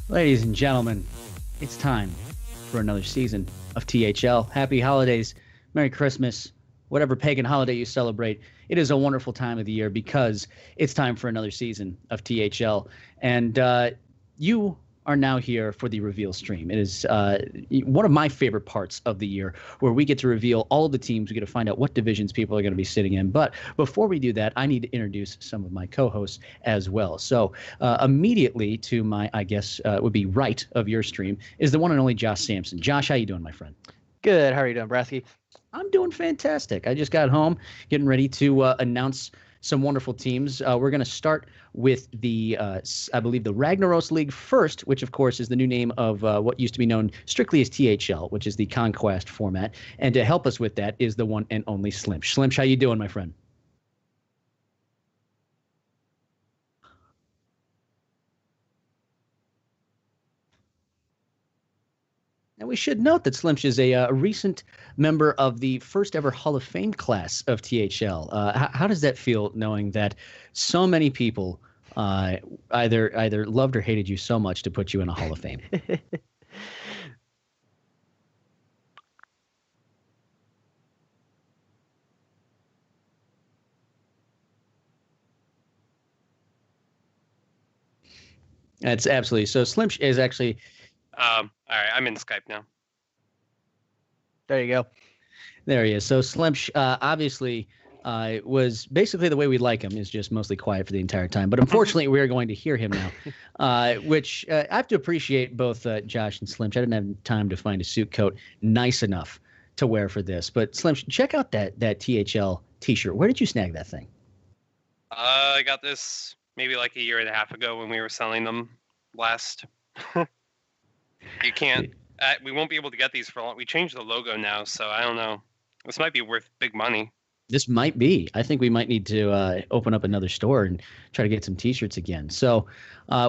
Ladies and gentlemen, it's time for another season of THL. Happy holidays, Merry Christmas, whatever pagan holiday you celebrate. It is a wonderful time of the year because it's time for another season of THL. And you are now here for the reveal stream. It is one of my favorite parts of the year where we get to reveal all of the teams. We get to find out what divisions people are going to be sitting in. But before we do that, I need to introduce some of my co-hosts as well. So immediately to my, I guess, would be right of your stream is the one and only Josh Sampson. Josh, how you doing, my friend? Good. How are you doing, Brasky? I'm doing fantastic. I just got home, getting ready to announce some wonderful teams. We're going to start with the, I believe, the Ragnaros League first, which, of course, is the new name of what used to be known strictly as THL, which is the Conquest format. And to help us with that is the one and only Slimsh. Slimsh, how you doing, my friend? And we should note that Slimsh is a recent member of the first ever Hall of Fame class of THL. How does that feel, knowing that so many people either loved or hated you so much to put you in a Hall of Fame? That's absolutely so. Slimsh is actually. All right, I'm in Skype now. There you go. There he is. So Slimsh obviously was basically the way we like him, is just mostly quiet for the entire time. But unfortunately, we are going to hear him now, which I have to appreciate both Josh and Slimsh. I didn't have time to find a suit coat nice enough to wear for this. But Slimsh, check out that THL T-shirt. Where did you snag that thing? I got this maybe like a year and a half ago when we were selling them last. You can't. We won't be able to get these for long. We changed the logo now, so I don't know. This might be worth big money. This might be. I think we might need to open up another store and try to get some T-shirts again. So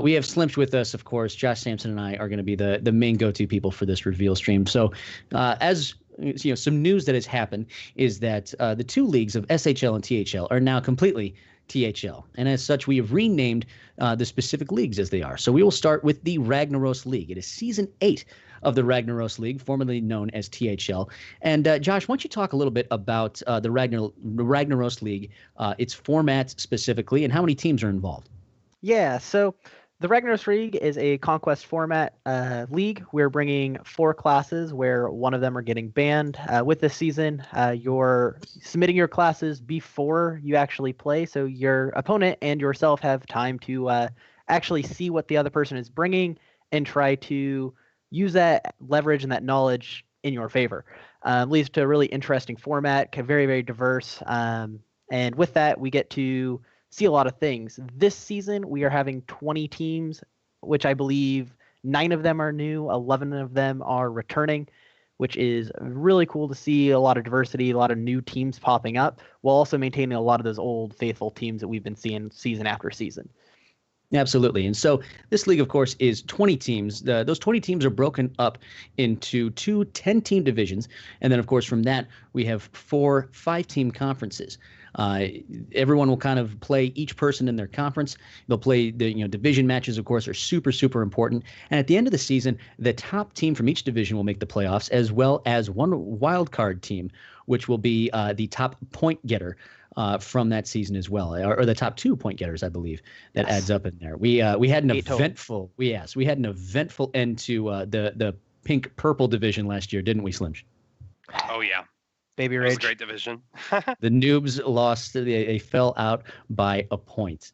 we have Slimsh with us, of course. Josh Sampson and I are going to be the main go-to people for this reveal stream. So as you know, some news that has happened is that the two leagues of SHL and THL are now completely THL. And as such, we have renamed the specific leagues as they are. So we will start with the Ragnaros League. It is Season 8 of the Ragnaros League, formerly known as THL. And Josh, why don't you talk a little bit about the Ragnaros League, its format specifically, and how many teams are involved? Yeah, so the Ragnaros League is a conquest format league. We're bringing 4 classes where one of them are getting banned. With this season, you're submitting your classes before you actually play, so your opponent and yourself have time to actually see what the other person is bringing and try to use that leverage and that knowledge in your favor. Leads to a really interesting format, very, very diverse. And with that, we get to see a lot of things. This season, we are having 20 teams, which I believe 9 of them are new, 11 of them are returning, which is really cool to see. A lot of diversity, a lot of new teams popping up, while also maintaining a lot of those old faithful teams that we've been seeing season after season. Absolutely. And so this league, of course, is 20 teams. Those 20 teams are broken up into 2 10-team divisions. And then, of course, from that, we have 4 5-team conferences. Everyone will kind of play each person in their conference. They'll play the division matches, of course, are super, super important. And at the end of the season, the top team from each division will make the playoffs, as well as one wild card team, which will be the top point getter from that season as well, or the top 2 point getters, I believe, that adds up in there. We had an eventful we had an eventful end to the pink purple division last year, didn't we, Slimsh? Oh yeah, Baby it Rage. was a great division. The noobs lost; they fell out by a point.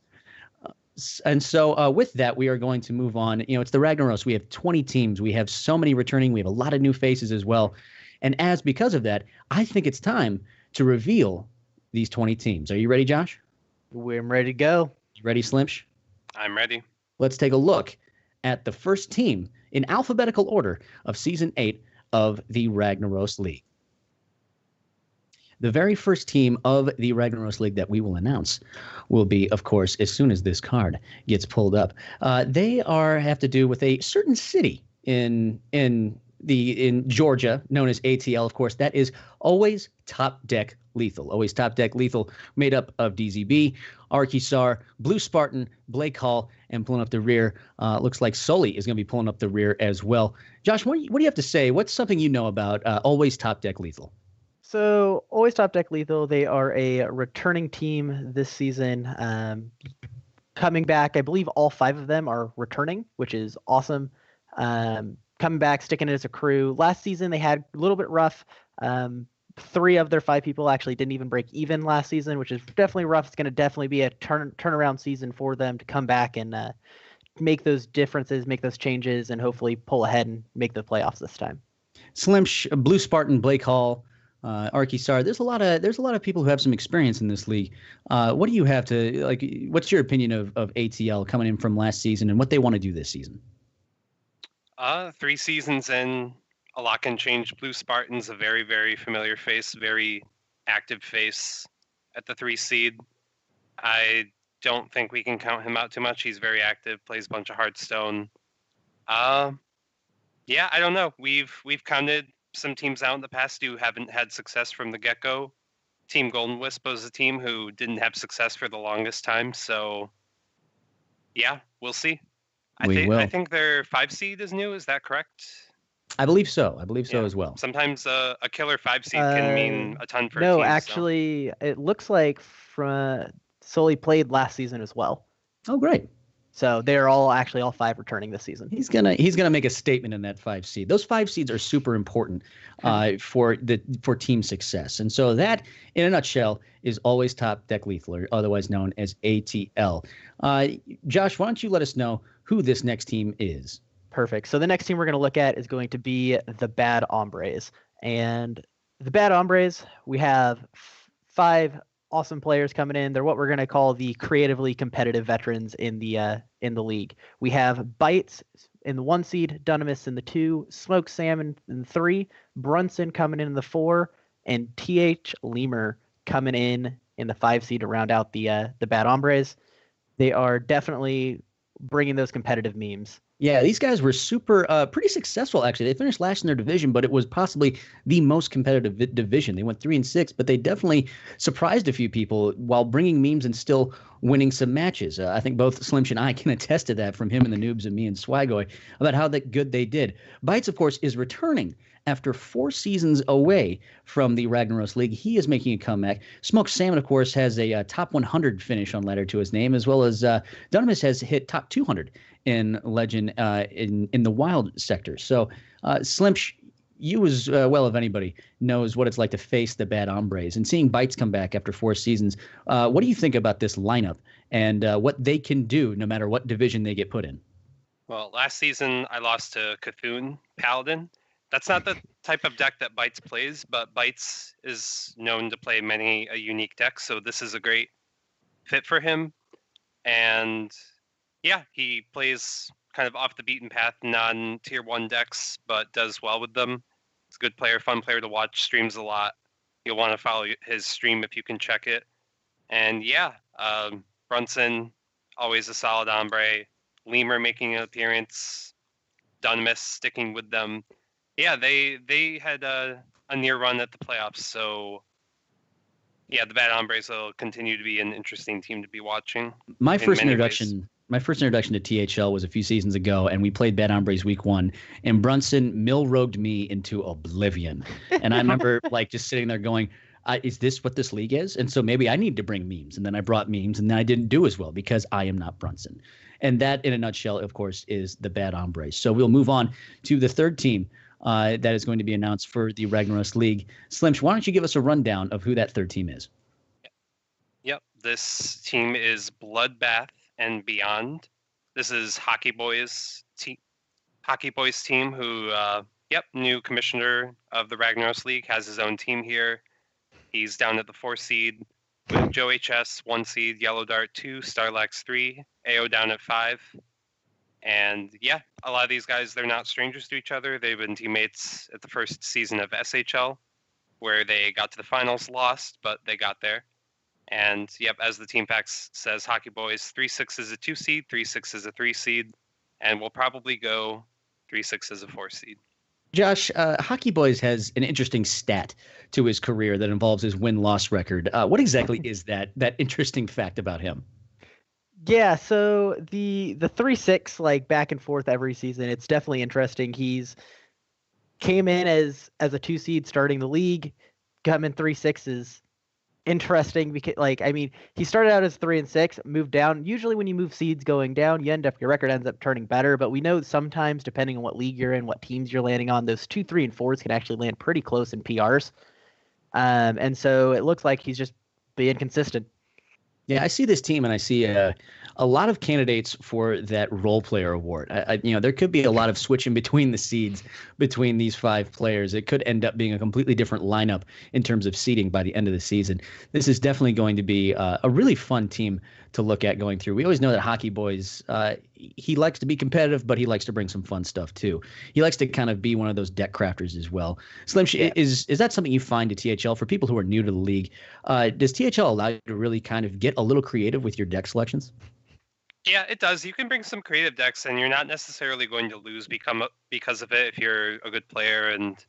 And so with that, we are going to move on. It's the Ragnaros. We have 20 teams. We have so many returning. We have a lot of new faces as well. And because of that, I think it's time to reveal these 20 teams. Are you ready, Josh? We're ready to go. You ready, Slimsh? I'm ready. Let's take a look at the first team in alphabetical order of Season 8 of the Ragnaros League. The very first team of the Ragnaros League that we will announce will be, of course, as soon as this card gets pulled up. They have to do with a certain city in in Georgia, known as ATL, of course, that is Always Top Deck Lethal. Always Top Deck Lethal, made up of DZB, Arkansas, Blue Spartan, Blake Hall, and pulling up the rear. Looks like Sully is going to be pulling up the rear as well. Josh, what do you have to say? What's something you know about Always Top Deck Lethal? So, Always Top Deck Lethal, they are a returning team this season. Coming back, I believe all 5 of them are returning, which is awesome. Coming back, sticking it as a crew. Last season, they had a little bit rough. 3 of their 5 people actually didn't even break even last season, which is definitely rough. It's going to definitely be a turnaround season for them to come back and make those differences, make those changes, and hopefully pull ahead and make the playoffs this time. Blue Spartan, Blake Hall, Arkansas. There's a lot of people who have some experience in this league. What do you have to like? What's your opinion of ATL coming in from last season and what they want to do this season? 3 seasons in, a lot can change. Blue Spartan's a very, very familiar face, very active face at the 3 seed. I don't think we can count him out too much. He's very active, plays a bunch of Hearthstone. Yeah, I don't know. We've counted some teams out in the past who haven't had success from the get-go. Team Golden Wisp was a team who didn't have success for the longest time. So, yeah, we'll see. I think their 5 seed is new. Is that correct? I believe so. As well. Sometimes a killer 5 seed can mean a ton for a team. No, actually, it looks like Sully played last season as well. Oh, great. So they're all 5 returning this season. He's gonna make a statement in that 5 seed. Those 5 seeds are super important for team success. And so that, in a nutshell, is Always Top Deck Lethal, or otherwise known as ATL. Josh, why don't you let us know who this next team is? Perfect. So the next team we're going to look at is going to be the Bad Hombres. And the Bad Hombres, we have 5 awesome players coming in. They're what we're going to call the creatively competitive veterans in the league. We have Bites in the 1 seed, Dunamis in the 2, Smoke Salmon in the 3, Brunson coming in the 4, and TH Lemur coming in the 5 seed to round out the Bad Hombres. They are definitely bringing those competitive memes. Yeah, these guys were pretty successful, actually. They finished last in their division, but it was possibly the most competitive division. They went 3-6, but they definitely surprised a few people while bringing memes and still winning some matches. I think both Slimsh and I can attest to that from him and the Noobs and me and Swagoy about how good they did. Bites, of course, is returning after 4 seasons away from the Ragnaros League. He is making a comeback. Smoked Salmon, of course, has a top 100 finish on ladder to his name, as well as Dunamis has hit top 200 in Legend in the Wild sector. So, Slimsh, you as well as anybody knows what it's like to face the Bad Hombres. And seeing Bites come back after 4 seasons, what do you think about this lineup and what they can do no matter what division they get put in? Well, last season I lost to Cthulhu Paladin. That's not the type of deck that Bites plays, but Bites is known to play many a unique deck, so this is a great fit for him. And yeah, he plays kind of off the beaten path, non-tier 1 decks, but does well with them. He's a good player, fun player to watch, streams a lot. You'll want to follow his stream if you can check it. And yeah, Brunson, always a solid hombre. Lemur making an appearance. Dunamis sticking with them. Yeah, they had a near run at the playoffs, so yeah, the Bad Hombres will continue to be an interesting team to be watching. My first introduction to THL was a few seasons ago, and we played Bad Hombres week 1, and Brunson mill-rogued me into oblivion. And I remember just sitting there going, is this what this league is? And so maybe I need to bring memes. And then I brought memes, and then I didn't do as well because I am not Brunson. And that, in a nutshell, of course, is the Bad Hombres. So we'll move on to the third team that is going to be announced for the Ragnaros League. Slimsh, why don't you give us a rundown of who that third team is? Yep, this team is Bloodbath and Beyond. This is Hockey Boys team, who, new commissioner of the Ragnaros League, has his own team here. He's down at the 4 seed with Joe HS 1 seed, Yellow Dart 2, Starlax 3, AO down at 5. And yeah, a lot of these guys, they're not strangers to each other. They've been teammates at the first season of SHL, where they got to the finals, lost, but they got there. And yep, as the team packs says, Hockey Boys 3-6 is a 2 seed, 3-6 is a 3 seed, and we'll probably go 3-6 as a 4 seed. Josh, Hockey Boys has an interesting stat to his career that involves his win-loss record. What exactly is that interesting fact about him? Yeah, so the 3-6 like back and forth every season, it's definitely interesting. He's came in as a 2 seed starting the league, got him in 3-6 is interesting because he started out as 3-6, moved down. Usually when you move seeds going down, your record ends up turning better, but we know sometimes depending on what league you're in, what teams you're landing on, those 2, 3, and 4s can actually land pretty close in PRs. And so it looks like he's just being consistent. Yeah, I see this team and I see a lot of candidates for that role player award. There could be a lot of switching between the seeds between these 5 players. It could end up being a completely different lineup in terms of seeding by the end of the season. This is definitely going to be a really fun team to look at going through. We always know that Hockey Boys, he likes to be competitive, but he likes to bring some fun stuff too. He likes to kind of be one of those deck crafters as well. Slim, is that something you find at THL for people who are new to the league? Does THL allow you to really kind of get a little creative with your deck selections? Yeah, it does. You can bring some creative decks, and you're not necessarily going to lose because of it if you're a good player and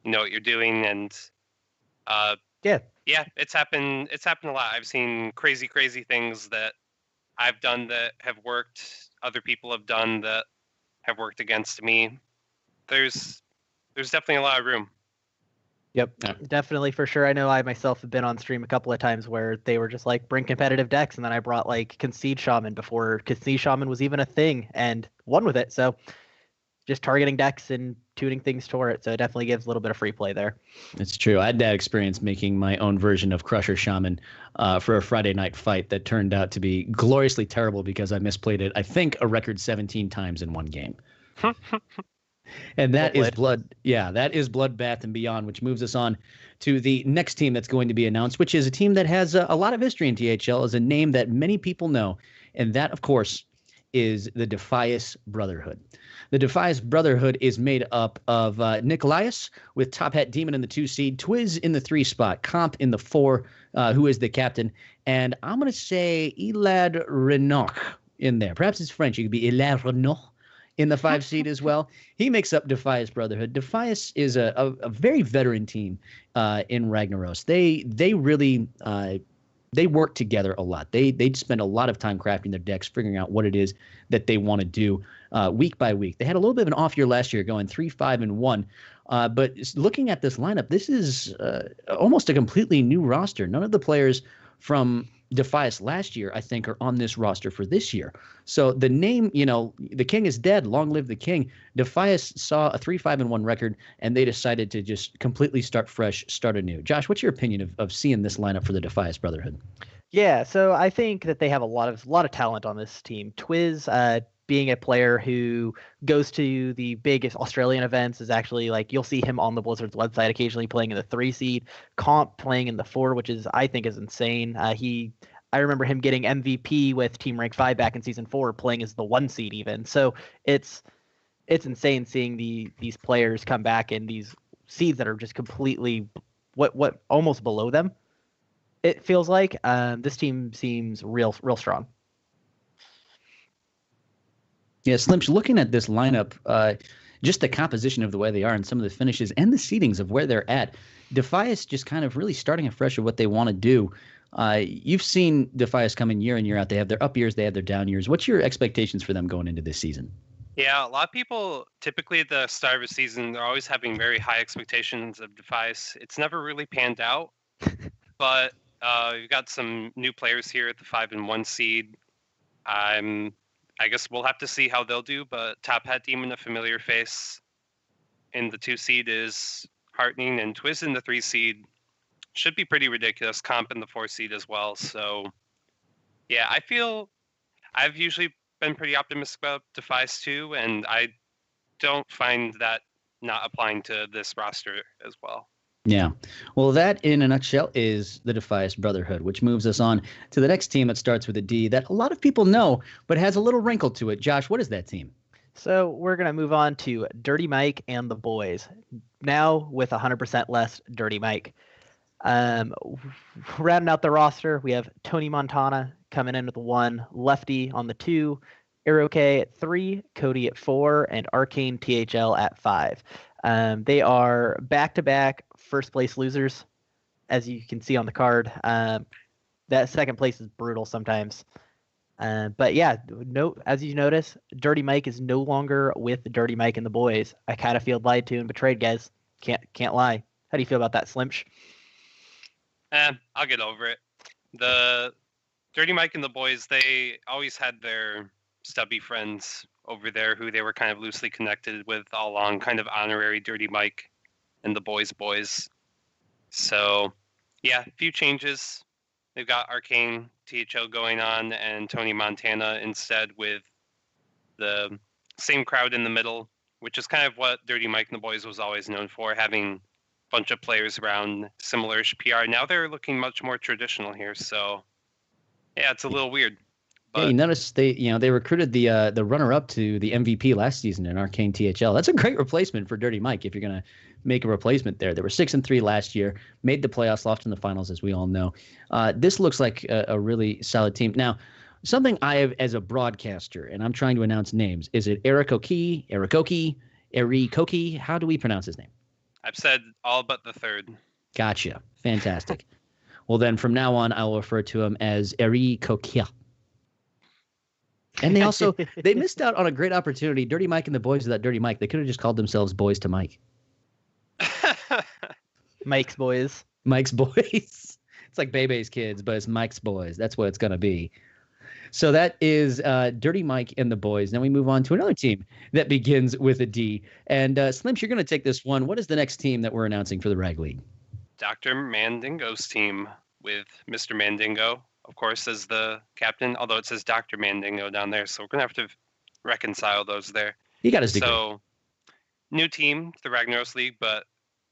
you know what you're doing. And yeah, it's happened. It's happened a lot. I've seen crazy things that I've done that have worked. Other people have done that have worked against me. There's definitely a lot of room. Yep, definitely for sure. I know I myself have been on stream a couple of times where they were just like, bring competitive decks, and then I brought like Concede Shaman before Concede Shaman was even a thing and won with it. So just targeting decks and tuning things toward it. So it definitely gives a little bit of free play there. It's true. I had that experience making my own version of Crusher Shaman for a Friday night fight that turned out to be gloriously terrible because I misplayed it, I think, a record 17 times in one game. And that is that is Bloodbath and Beyond, which moves us on to the next team that's going to be announced, which is a team that has a lot of history in THL, is a name that many people know. And that, of course, is the Defias Brotherhood. The Defias Brotherhood is made up of Nikolaius with Top Hat Demon in the 2 seed, Twiz in the 3 spot, Comp in the 4, who is the captain. And I'm going to say Elad Renoch in there. Perhaps it's French. It could be Elad Renoch in the 5 seed as well. He makes up Defias Brotherhood. Defias is a very veteran team in Ragnaros. They really they work together a lot. They spend a lot of time crafting their decks, figuring out what it is that they want to do week by week. They had a little bit of an off year last year, going 3-5-1. But looking at this lineup, this is almost a completely new roster. None of the players from Defias last year, I think, are on this roster for this year. So the name, the king is dead. Long live the king. Defias saw a 3-5-1 record, and they decided to just completely start fresh, start anew. Josh, what's your opinion of seeing this lineup for the Defias Brotherhood? Yeah, so I think that they have a lot of talent on this team. Twiz, being a player who goes to the biggest Australian events, is actually like, you'll see him on the Blizzard's website occasionally playing in the 3 seed, Comp playing in the 4, which I think is insane. I remember him getting MVP with Team Rank 5 back in season 4, playing as the 1 seed even. So it's insane seeing these players come back in these seeds that are just completely what almost below them. It feels like this team seems real strong. Yeah, Slimch, looking at this lineup, just the composition of the way they are and some of the finishes and the seedings of where they're at, Defias just kind of really starting afresh of what they want to do. You've seen Defias come in year out. They have their up years, they have their down years. What's your expectations for them going into this season? Yeah, a lot of people, typically at the start of a season, they're always having very high expectations of Defias. It's never really panned out, but we've got some new players here at the 5-1 seed. I guess we'll have to see how they'll do, but Top Hat Demon, a familiar face in the 2 seed, is heartening, and Twiz in the 3 seed should be pretty ridiculous. Comp in the 4 seed as well. So, yeah, I feel I've usually been pretty optimistic about Defias too, and I don't find that not applying to this roster as well. Yeah. Well, that in a nutshell is the Defias Brotherhood, which moves us on to the next team that starts with a D that a lot of people know, but has a little wrinkle to it. Josh, what is that team? So we're going to move on to Dirty Mike and the boys, now with 100% less Dirty Mike. Rounding out the roster, we have Tony Montana coming in with 1, Lefty on the 2, Iroke at 3, Cody at 4, and Arcane THL at 5. They are back-to-back first-place losers, as you can see on the card. That second place is brutal sometimes. But yeah, as you notice, Dirty Mike is no longer with Dirty Mike and the boys. I kind of feel lied to and betrayed, guys. Can't lie. How do you feel about that, Slimsh? I'll get over it. The Dirty Mike and the boys, they always had their stubby friends over there who they were kind of loosely connected with all along, kind of honorary Dirty Mike and the boys. So, yeah, a few changes. They've got Arcane THL going on and Tony Montana instead with the same crowd in the middle, which is kind of what Dirty Mike and the boys was always known for, having a bunch of players around similar-ish PR. Now they're looking much more traditional here, so yeah, it's a little weird. But yeah, you notice they recruited the runner-up to the MVP last season in Arcane THL. That's a great replacement for Dirty Mike if you're gonna make a replacement there. They were 6-3 last year, made the playoffs, lost in the finals, as we all know. This looks like a really solid team. Now, something I have as a broadcaster, and I'm trying to announce names. Is it Erikoki? How do we pronounce his name? I've said all but the third. Gotcha. Fantastic. Well, then from now on, I will refer to him as Erikokia. And they missed out on a great opportunity. Dirty Mike and the boys without Dirty Mike, they could have just called themselves Boys to Mike. Mike's boys. Mike's boys. It's like Bebe's kids, but it's Mike's boys. That's what it's going to be. So that is Dirty Mike and the boys. Now we move on to another team that begins with a D. And Slims, you're going to take this one. What is the next team that we're announcing for the Rag League? Dr. Mandingo's team with Mr. Mandingo, of course, as the captain, although it says Dr. Mandingo down there, so we're going to have to reconcile those there. He got his degree. So, new team, the Ragnaros League, but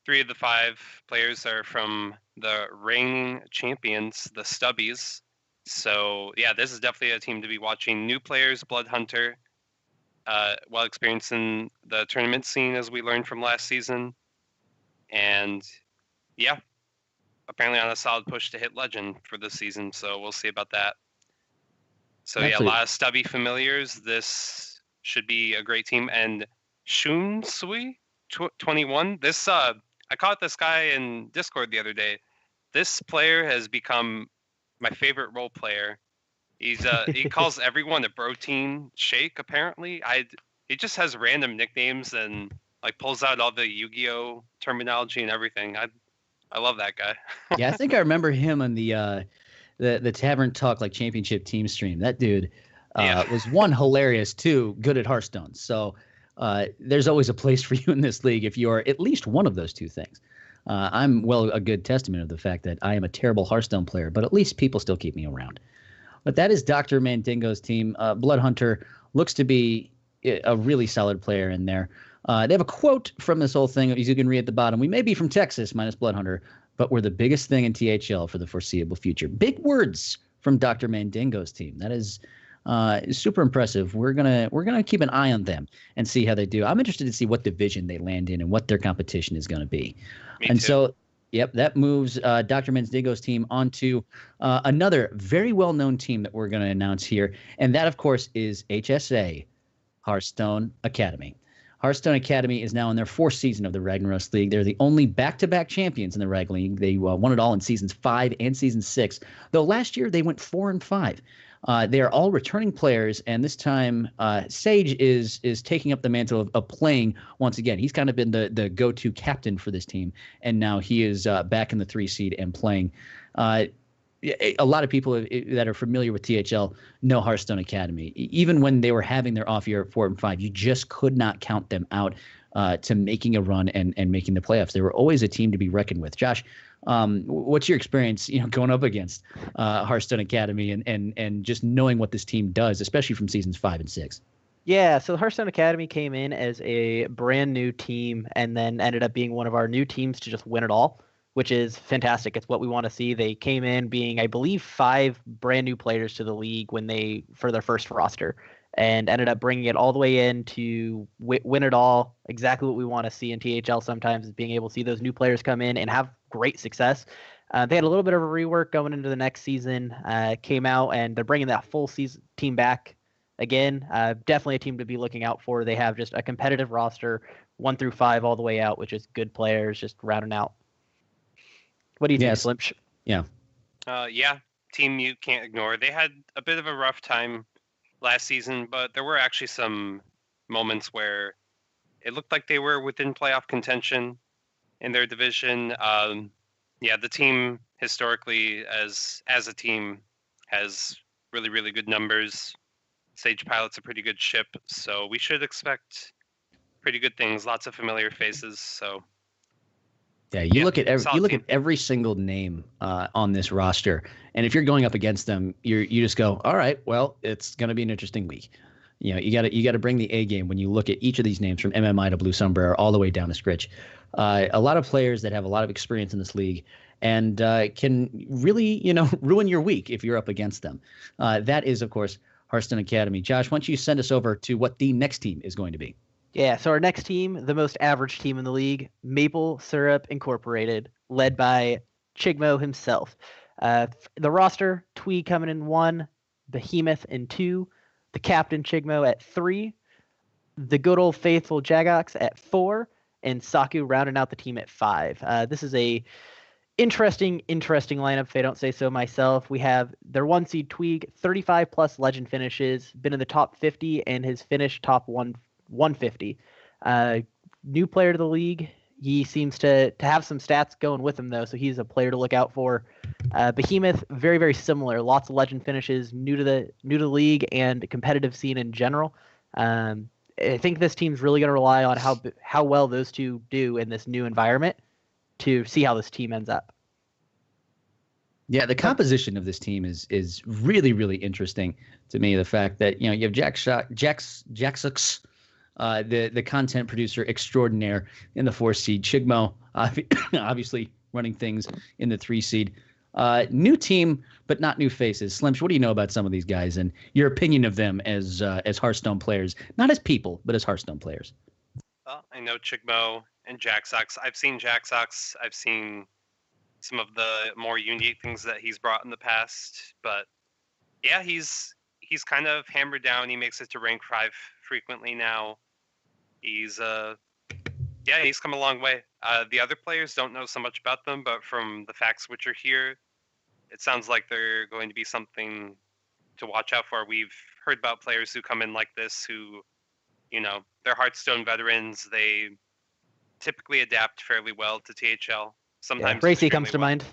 3 of the 5 players are from the reigning champions, the Stubbies. So, yeah, this is definitely a team to be watching. New players, Blood Hunter, while experiencing the tournament scene, as we learned from last season. And, yeah, apparently on a solid push to hit Legend for this season, so we'll see about that. So, yeah, a lot of Stubby familiars. This should be a great team. And Shunsui, 21, this, I caught this guy in Discord the other day. This player has become my favorite role player. He calls everyone a protein shake. Apparently, he just has random nicknames and like pulls out all the Yu-Gi-Oh terminology and everything. I love that guy. Yeah, I think I remember him on the Tavern Talk like championship team stream. That dude was one hilarious, two good at Hearthstone. So there's always a place for you in this league if you are at least one of those two things. I'm a good testament of the fact that I am a terrible Hearthstone player, but at least people still keep me around. But that is Dr. Mandingo's team. Blood Hunter looks to be a really solid player in there. They have a quote from this whole thing, as you can read at the bottom. We may be from Texas, minus Blood Hunter, but we're the biggest thing in THL for the foreseeable future. Big words from Dr. Mandingo's team. That is super impressive. We're gonna keep an eye on them and see how they do. I'm interested to see what division they land in and what their competition is going to be. Me too. So, yep, that moves Dr. Mandingo's team onto another very well-known team that we're going to announce here, and that, of course, is HSA, Hearthstone Academy. Hearthstone Academy is now in their 4th season of the Ragnaros League. They're the only back-to-back champions in the Rag League. They won it all in seasons 5 and season 6, though last year they went 4-5. They are all returning players, and this time Sage is taking up the mantle of playing once again. He's kind of been the go-to captain for this team, and now he is back in the 3 seed and playing. A lot of people that are familiar with THL know Hearthstone Academy. Even when they were having their off year at 4-5, you just could not count them out to making a run and making the playoffs. They were always a team to be reckoned with. Josh, what's your experience, going up against Hearthstone Academy and just knowing what this team does, especially from seasons 5 and 6? Yeah, so Hearthstone Academy came in as a brand new team and then ended up being one of our new teams to just win it all, which is fantastic. It's what we want to see. They came in being, I believe, 5 brand new players to the league for their first roster, and ended up bringing it all the way in to win it all. Exactly what we want to see in THL sometimes is being able to see those new players come in and have great success. They had a little bit of a rework going into the next season, came out, and they're bringing that full season team back again, definitely a team to be looking out for. They have just a competitive roster, 1 through 5 all the way out, which is good players just rounding out. What do you think, Slimsh? Yeah. Yeah, team you can't ignore. They had a bit of a rough time last season, but there were actually some moments where it looked like they were within playoff contention in their division. Yeah, the team historically, as a team, has really, really good numbers. Sage Pilot's a pretty good ship, so we should expect pretty good things. Lots of familiar faces. So yeah, you look at team. every single name on this roster, and if you're going up against them, you just go, all right, well, it's going to be an interesting week. You know, you got to bring the A game when you look at each of these names from MMI to Blue Sombrero all the way down to Scritch. A lot of players that have a lot of experience in this league and can really, ruin your week if you're up against them. That is, of course, Hearthstone Academy. Josh, why don't you send us over to what the next team is going to be? Yeah, so our next team, the most average team in the league, Maple Syrup Incorporated, led by Chigmo himself. The roster, Twee coming in 1, Behemoth in 2, the captain Chigmo at 3, the good old faithful Jagox at 4, and Saku rounding out the team at 5. This is a interesting lineup, if I don't say so myself. We have their 1 seed Tweeg, 35 plus legend finishes, been in the top 50, and has finished top 150. New player to the league. He seems to have some stats going with him, though, so he's a player to look out for. Behemoth, very, very similar. Lots of legend finishes, new to the league and competitive scene in general. I think this team's really going to rely on how well those two do in this new environment to see how this team ends up. Yeah, the composition of this team is really, really interesting to me. The fact that you have Jaxux, the content producer extraordinaire in the 4 seed, Chigmo, obviously running things in the 3 seed. New team, but not new faces. Slimsh, what do you know about some of these guys and your opinion of them as Hearthstone players, not as people, but as Hearthstone players? Well, I know Chigmo and Jaxox. I've seen Jaxox. I've seen some of the more unique things that he's brought in the past. But yeah, he's kind of hammered down. He makes it to rank 5 frequently now. He's come a long way. The other players don't know so much about them, but from the facts which are here, it sounds like they're going to be something to watch out for. We've heard about players who come in like this who, they're Hearthstone veterans. They typically adapt fairly well to THL. Sometimes Racy comes to mind.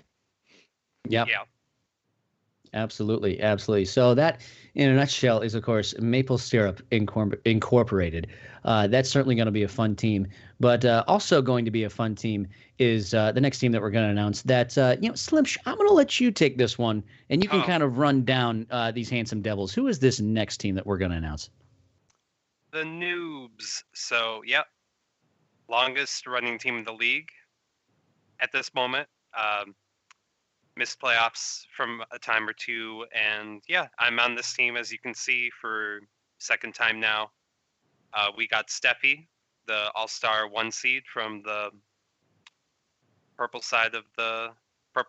Yep. Yeah. Absolutely. So that, in a nutshell, is, of course, Maple Syrup Incorporated. That's certainly going to be a fun team. But also going to be a fun team is the next team that we're going to announce. That, Slimsh, I'm going to let you take this one, and you can kind of run down these handsome devils. Who is this next team that we're going to announce? The Noobs. So, yep. Longest running team in the league at this moment. Missed playoffs from a time or two, and yeah, I'm on this team, as you can see, for second time now. We got Steffi, the all-star 1 seed from the purple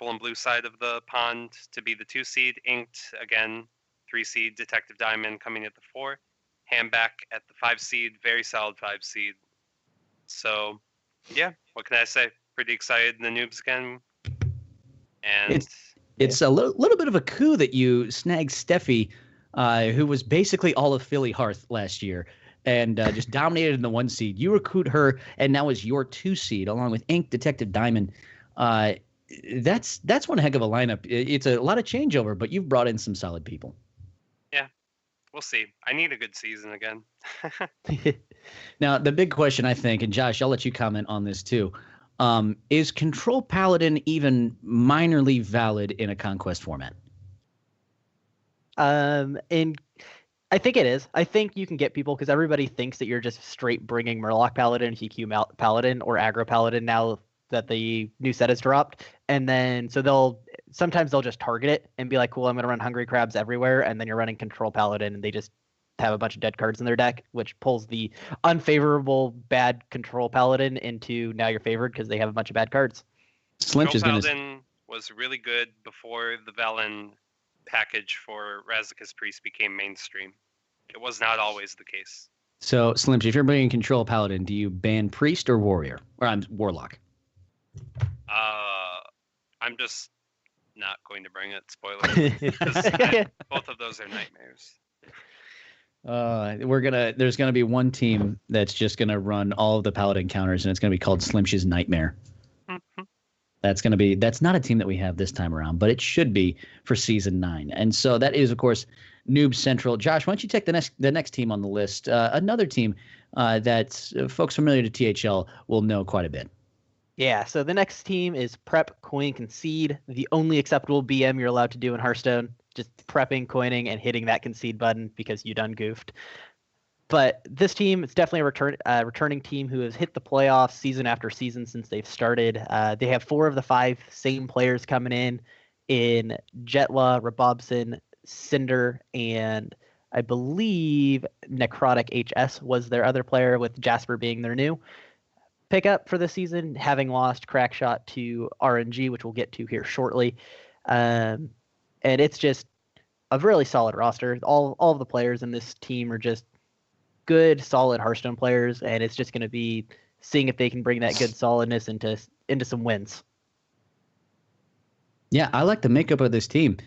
and blue side of the pond, to be the 2 seed. Inked, again, 3 seed. Detective Diamond coming at the 4. Hamback at the 5 seed. Very solid 5 seed. So yeah, what can I say? Pretty excited in the Noobs again. And it's a little bit of a coup that you snagged Steffi, who was basically all of Philly Hearth last year and just dominated in the 1 seed. You recruit her, and now is your 2 seed along with Ink, Detective Diamond. That's one heck of a lineup. It's a lot of changeover, but you've brought in some solid people. Yeah, we'll see. I need a good season again. Now, the big question, I think, and Josh, I'll let you comment on this too. Is Control Paladin even minorly valid in a Conquest format? And I think it is. I think you can get people, because everybody thinks that you're just straight bringing Murloc Paladin, TQ Paladin, or Aggro Paladin now that the new set has dropped. And then, so sometimes they'll just target it and be like, cool, I'm going to run Hungry Crabs everywhere. And then you're running Control Paladin, and they just have a bunch of dead cards in their deck, which pulls the unfavorable bad Control Paladin into now your favored because they have a bunch of bad cards. Slimsh is Paladin was really good before the Velen package for Razakis Priest became mainstream. It was not always the case. So, Slims, if you're bringing control paladin, do you ban priest or warrior? Or I'm warlock. I'm just not going to bring it. Spoiler. 'Cause both of those are nightmares. There's gonna be one team that's just gonna run all of the paladin counters, and it's gonna be called Slimsh's Nightmare. That's not a team that we have this time around, but it should be for season 9. And so that is, of course, Noob Central. Josh, why don't you take the next team on the list? Another team that folks familiar to THL will know quite a bit. Yeah, so the next team is Prep, Coin, Concede. The only acceptable BM you're allowed to do in Hearthstone. Just prepping, coining, and hitting that concede button because you done goofed. But this team is definitely a returning team who has hit the playoffs season after season since they've started. They have 4 of the 5 same players coming in Jetla, Rabobson, Cinder, and I believe Necrotic HS was their other player, with Jasper being their new pickup for the season, having lost Crackshot to RNG, which we'll get to here shortly. And it's just a really solid roster. All of the players in this team are just good, solid Hearthstone players, and it's just going to be seeing if they can bring that good solidness into some wins. Yeah, I like the makeup of this team.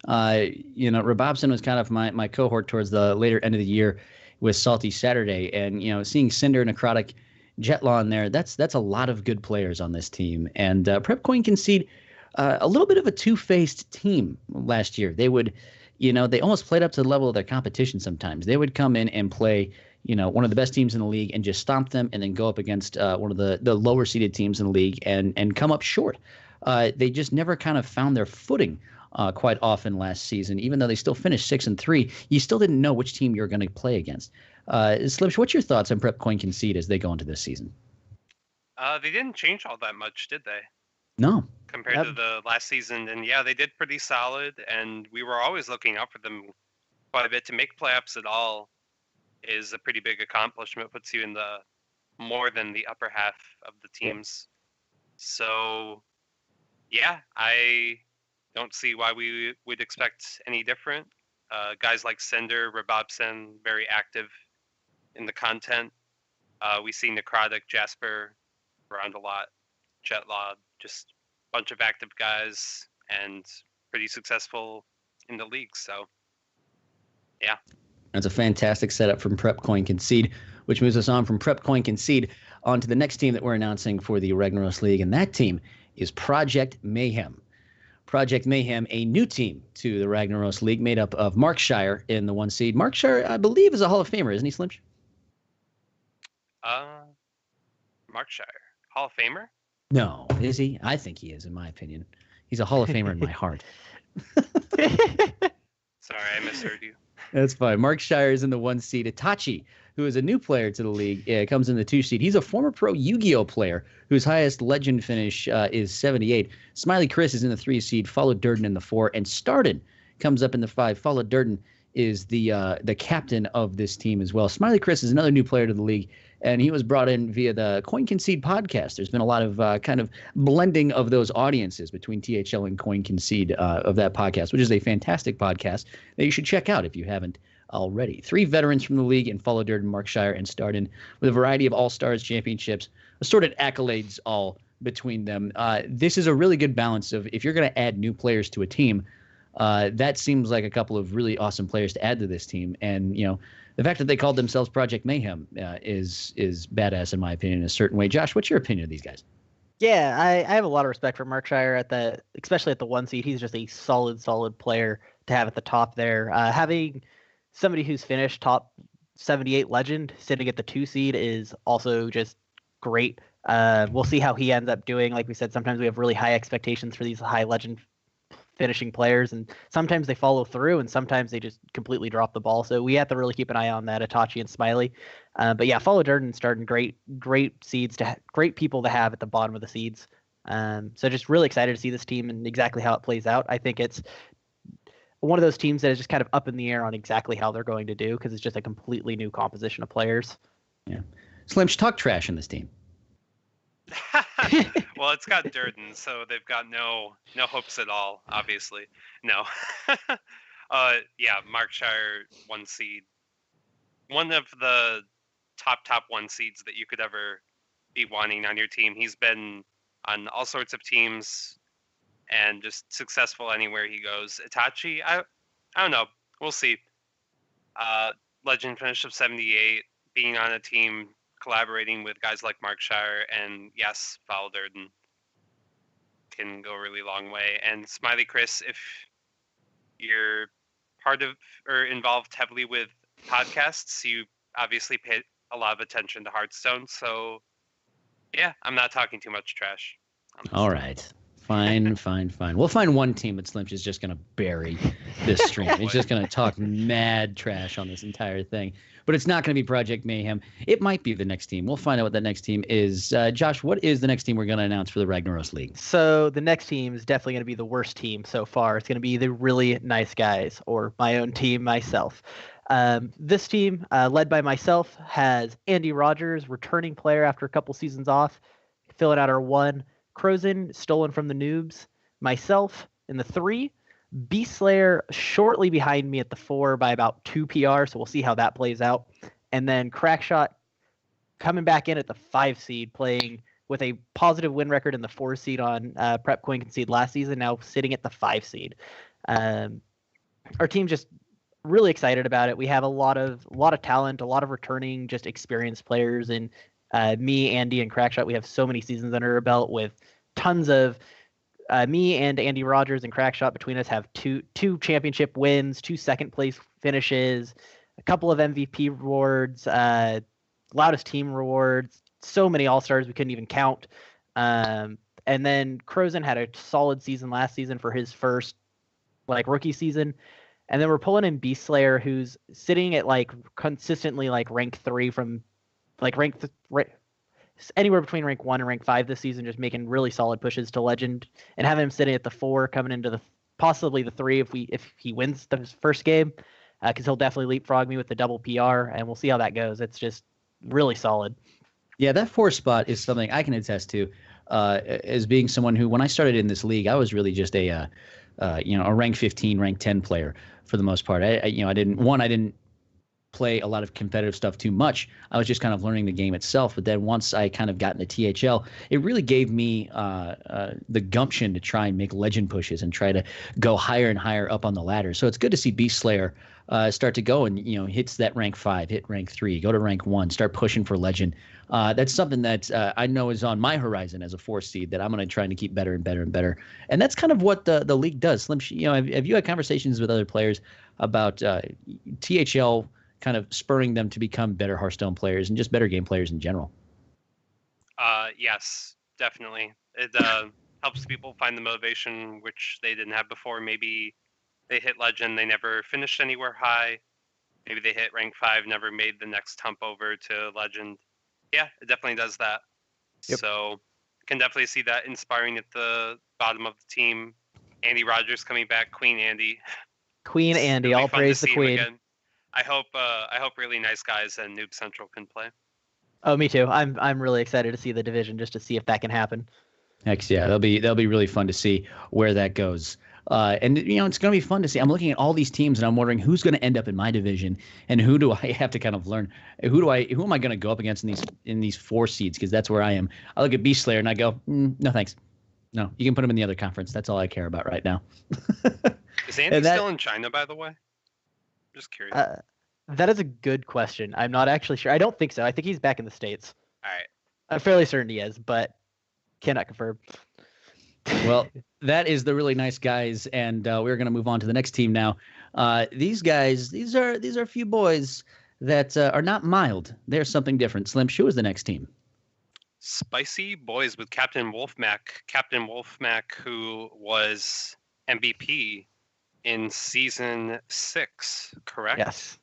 Rabobson was kind of my cohort towards the later end of the year with Salty Saturday, and seeing Cinder, Necrotic, Jetlaw in there, that's a lot of good players on this team. And Prep Coin Concede, a little bit of a two-faced team last year. They would, they almost played up to the level of their competition sometimes. They would come in and play, one of the best teams in the league and just stomp them, and then go up against one of the lower-seeded teams in the league and come up short. They just never kind of found their footing quite often last season. Even though they still finished 6-3, you still didn't know which team you were going to play against. Slips, what's your thoughts on Prep Coin Concede as they go into this season? They didn't change all that much, did they? No. Compared to the last season. And yeah, they did pretty solid, and we were always looking out for them quite a bit. To make playoffs at all is a pretty big accomplishment. Puts you in the more than the upper half of the teams. So yeah, I don't see why we would expect any different. Guys like Cinder, Rabobson, very active in the content. We see Necrotic, Jasper around a lot. Jetlaw, just a bunch of active guys and pretty successful in the league. So, yeah. That's a fantastic setup from Prep Coin Concede, which moves us on from Prep Coin Concede on to the next team that we're announcing for the Ragnaros League, and that team is Project Mayhem. Project Mayhem, a new team to the Ragnaros League, made up of Mark Shire in the 1 seed. Mark Shire, I believe, is a Hall of Famer, isn't he, Slimch? Mark Shire, Hall of Famer? No, is he? I think he is, in my opinion. He's a Hall of Famer in my heart. Sorry, I misheard you. That's fine. Mark Shire is in the 1 seed. Itachi, who is a new player to the league, comes in the 2 seed. He's a former pro Yu-Gi-Oh player whose highest legend finish is 78. Smiley Chris is in the 3 seed. Followed Durden in the 4, and Starden comes up in the 5. Followed Durden is the captain of this team as well. Smiley Chris is another new player to the league, and he was brought in via the Coin Concede podcast. There's been a lot of kind of blending of those audiences between THL and Coin Concede of that podcast, which is a fantastic podcast that you should check out if you haven't already. 3 veterans from the league in Follow Durden, Mark Shire, and Starden, with a variety of All-Stars championships, assorted accolades all between them. This is a really good balance of, if you're going to add new players to a team, that seems like a couple of really awesome players to add to this team. And, the fact that they called themselves Project Mayhem is badass in my opinion in a certain way. Josh, what's your opinion of these guys? Yeah, I have a lot of respect for Mark Shire especially at the 1 seed. He's just a solid player to have at the top there. Having somebody who's finished top 78 legend sitting at the 2 seed is also just great. We'll see how he ends up doing. Like we said, sometimes we have really high expectations for these high legend finishing players, and sometimes they follow through and sometimes they just completely drop the ball. So we have to really keep an eye on that, Itachi and Smiley. But yeah, Follow Durden and Starden, great seeds great people to have at the bottom of the seeds. So just really excited to see this team and exactly how it plays out. I think it's one of those teams that is just kind of up in the air on exactly how they're going to do, because it's just a completely new composition of players. Yeah. Slimch, talk trash in this team. Well, it's got Durden, so they've got no hopes at all, obviously. No. Yeah, Mark Shire, 1 seed. one of the top one seeds that you could ever be wanting on your team. He's been on all sorts of teams and just successful anywhere he goes. Itachi, I don't know. We'll see. Legend finished of 78, being on a team, collaborating with guys like Mark Shire, and yes, Foul Durden can go a really long way. And Smiley Chris, if you're part of or involved heavily with podcasts, you obviously pay a lot of attention to Hearthstone. So yeah, I'm not talking too much trash. All right. Fine. We'll find one team that Slimch is just going to bury this stream. He's just going to talk mad trash on this entire thing. But it's not going to be Project Mayhem. It might be the next team. We'll find out what that next team is. Josh, what is the next team we're going to announce for the Ragnaros League? So the next team is definitely going to be the worst team so far. It's going to be the really nice guys, or my own team, myself. This team, led by myself, has Andy Rogers, returning player after a couple seasons off, filling out our 1. Crozen, stolen from the noobs. Myself in the 3. Beast Slayer shortly behind me at the 4 by about 2 PR, so we'll see how that plays out. And then Crackshot coming back in at the 5 seed, playing with a positive win record in the 4 seed on Prep Coin Concede last season, now sitting at the 5 seed. Our team just really excited about it. We have a lot of talent, a lot of returning, just experienced players, and me, Andy, and Crackshot, we have so many seasons under our belt with tons of me and Andy Rogers and Crackshot between us have two championship wins, 2 second place finishes, a couple of MVP rewards, loudest team rewards, so many all-stars we couldn't even count. And then Crozen had a solid season last season for his first rookie season. And then we're pulling in Beast Slayer, who's sitting at consistently rank 3 from anywhere between rank 1 and rank 5 this season, just making really solid pushes to legend, and having him sitting at the 4 coming into possibly the 3 if he wins the first game, because he'll definitely leapfrog me with the double PR, and we'll see how that goes. It's just really solid. Yeah, that 4 spot is something I can attest to, as being someone who, when I started in this league, I was really just a rank 15, rank 10 player for the most part. I didn't play a lot of competitive stuff too much. I was just kind of learning the game itself. But then once I kind of got into THL, it really gave me the gumption to try and make legend pushes and try to go higher and higher up on the ladder. So it's good to see Beast Slayer start to go and, hits that rank 5, hit rank 3, go to rank 1, start pushing for legend. That's something that I know is on my horizon as a 4 seed that I'm going to try to keep better and better and better. And that's kind of what the league does. Slim, have you had conversations with other players about THL kind of spurring them to become better Hearthstone players and just better game players in general? Yes, definitely. It helps people find the motivation which they didn't have before. Maybe they hit legend, they never finished anywhere high. Maybe they hit rank 5, never made the next hump over to legend. Yeah, it definitely does that. Yep. So can definitely see that inspiring at the bottom of the team. Andy Rogers coming back, Queen Andy. Queen Andy, really all praise the Queen. I hope really nice guys and Noob Central can play. Oh, me too. I'm really excited to see the division just to see if that can happen. Heck yeah, that'll be really fun to see where that goes. And it's going to be fun to see. I'm looking at all these teams and I'm wondering who's going to end up in my division and who do I have to kind of learn. Who am I going to go up against in these 4 seeds? Because that's where I am. I look at Beast Slayer and I go, no thanks. No, you can put him in the other conference. That's all I care about right now. Is Andy still in China, by the way? Just curious. That is a good question. I'm not actually sure. I don't think so. I think he's back in the States. All right. I'm fairly certain he is, but cannot confirm. Well, that is the really nice guys, and we're going to move on to the next team now. These guys, these are a few boys that are not mild. They're something different. Slim, who is the next team? Spicy Boys with Captain Wolfmac. Captain Wolfmac, who was MVP in season 6, correct? Yes.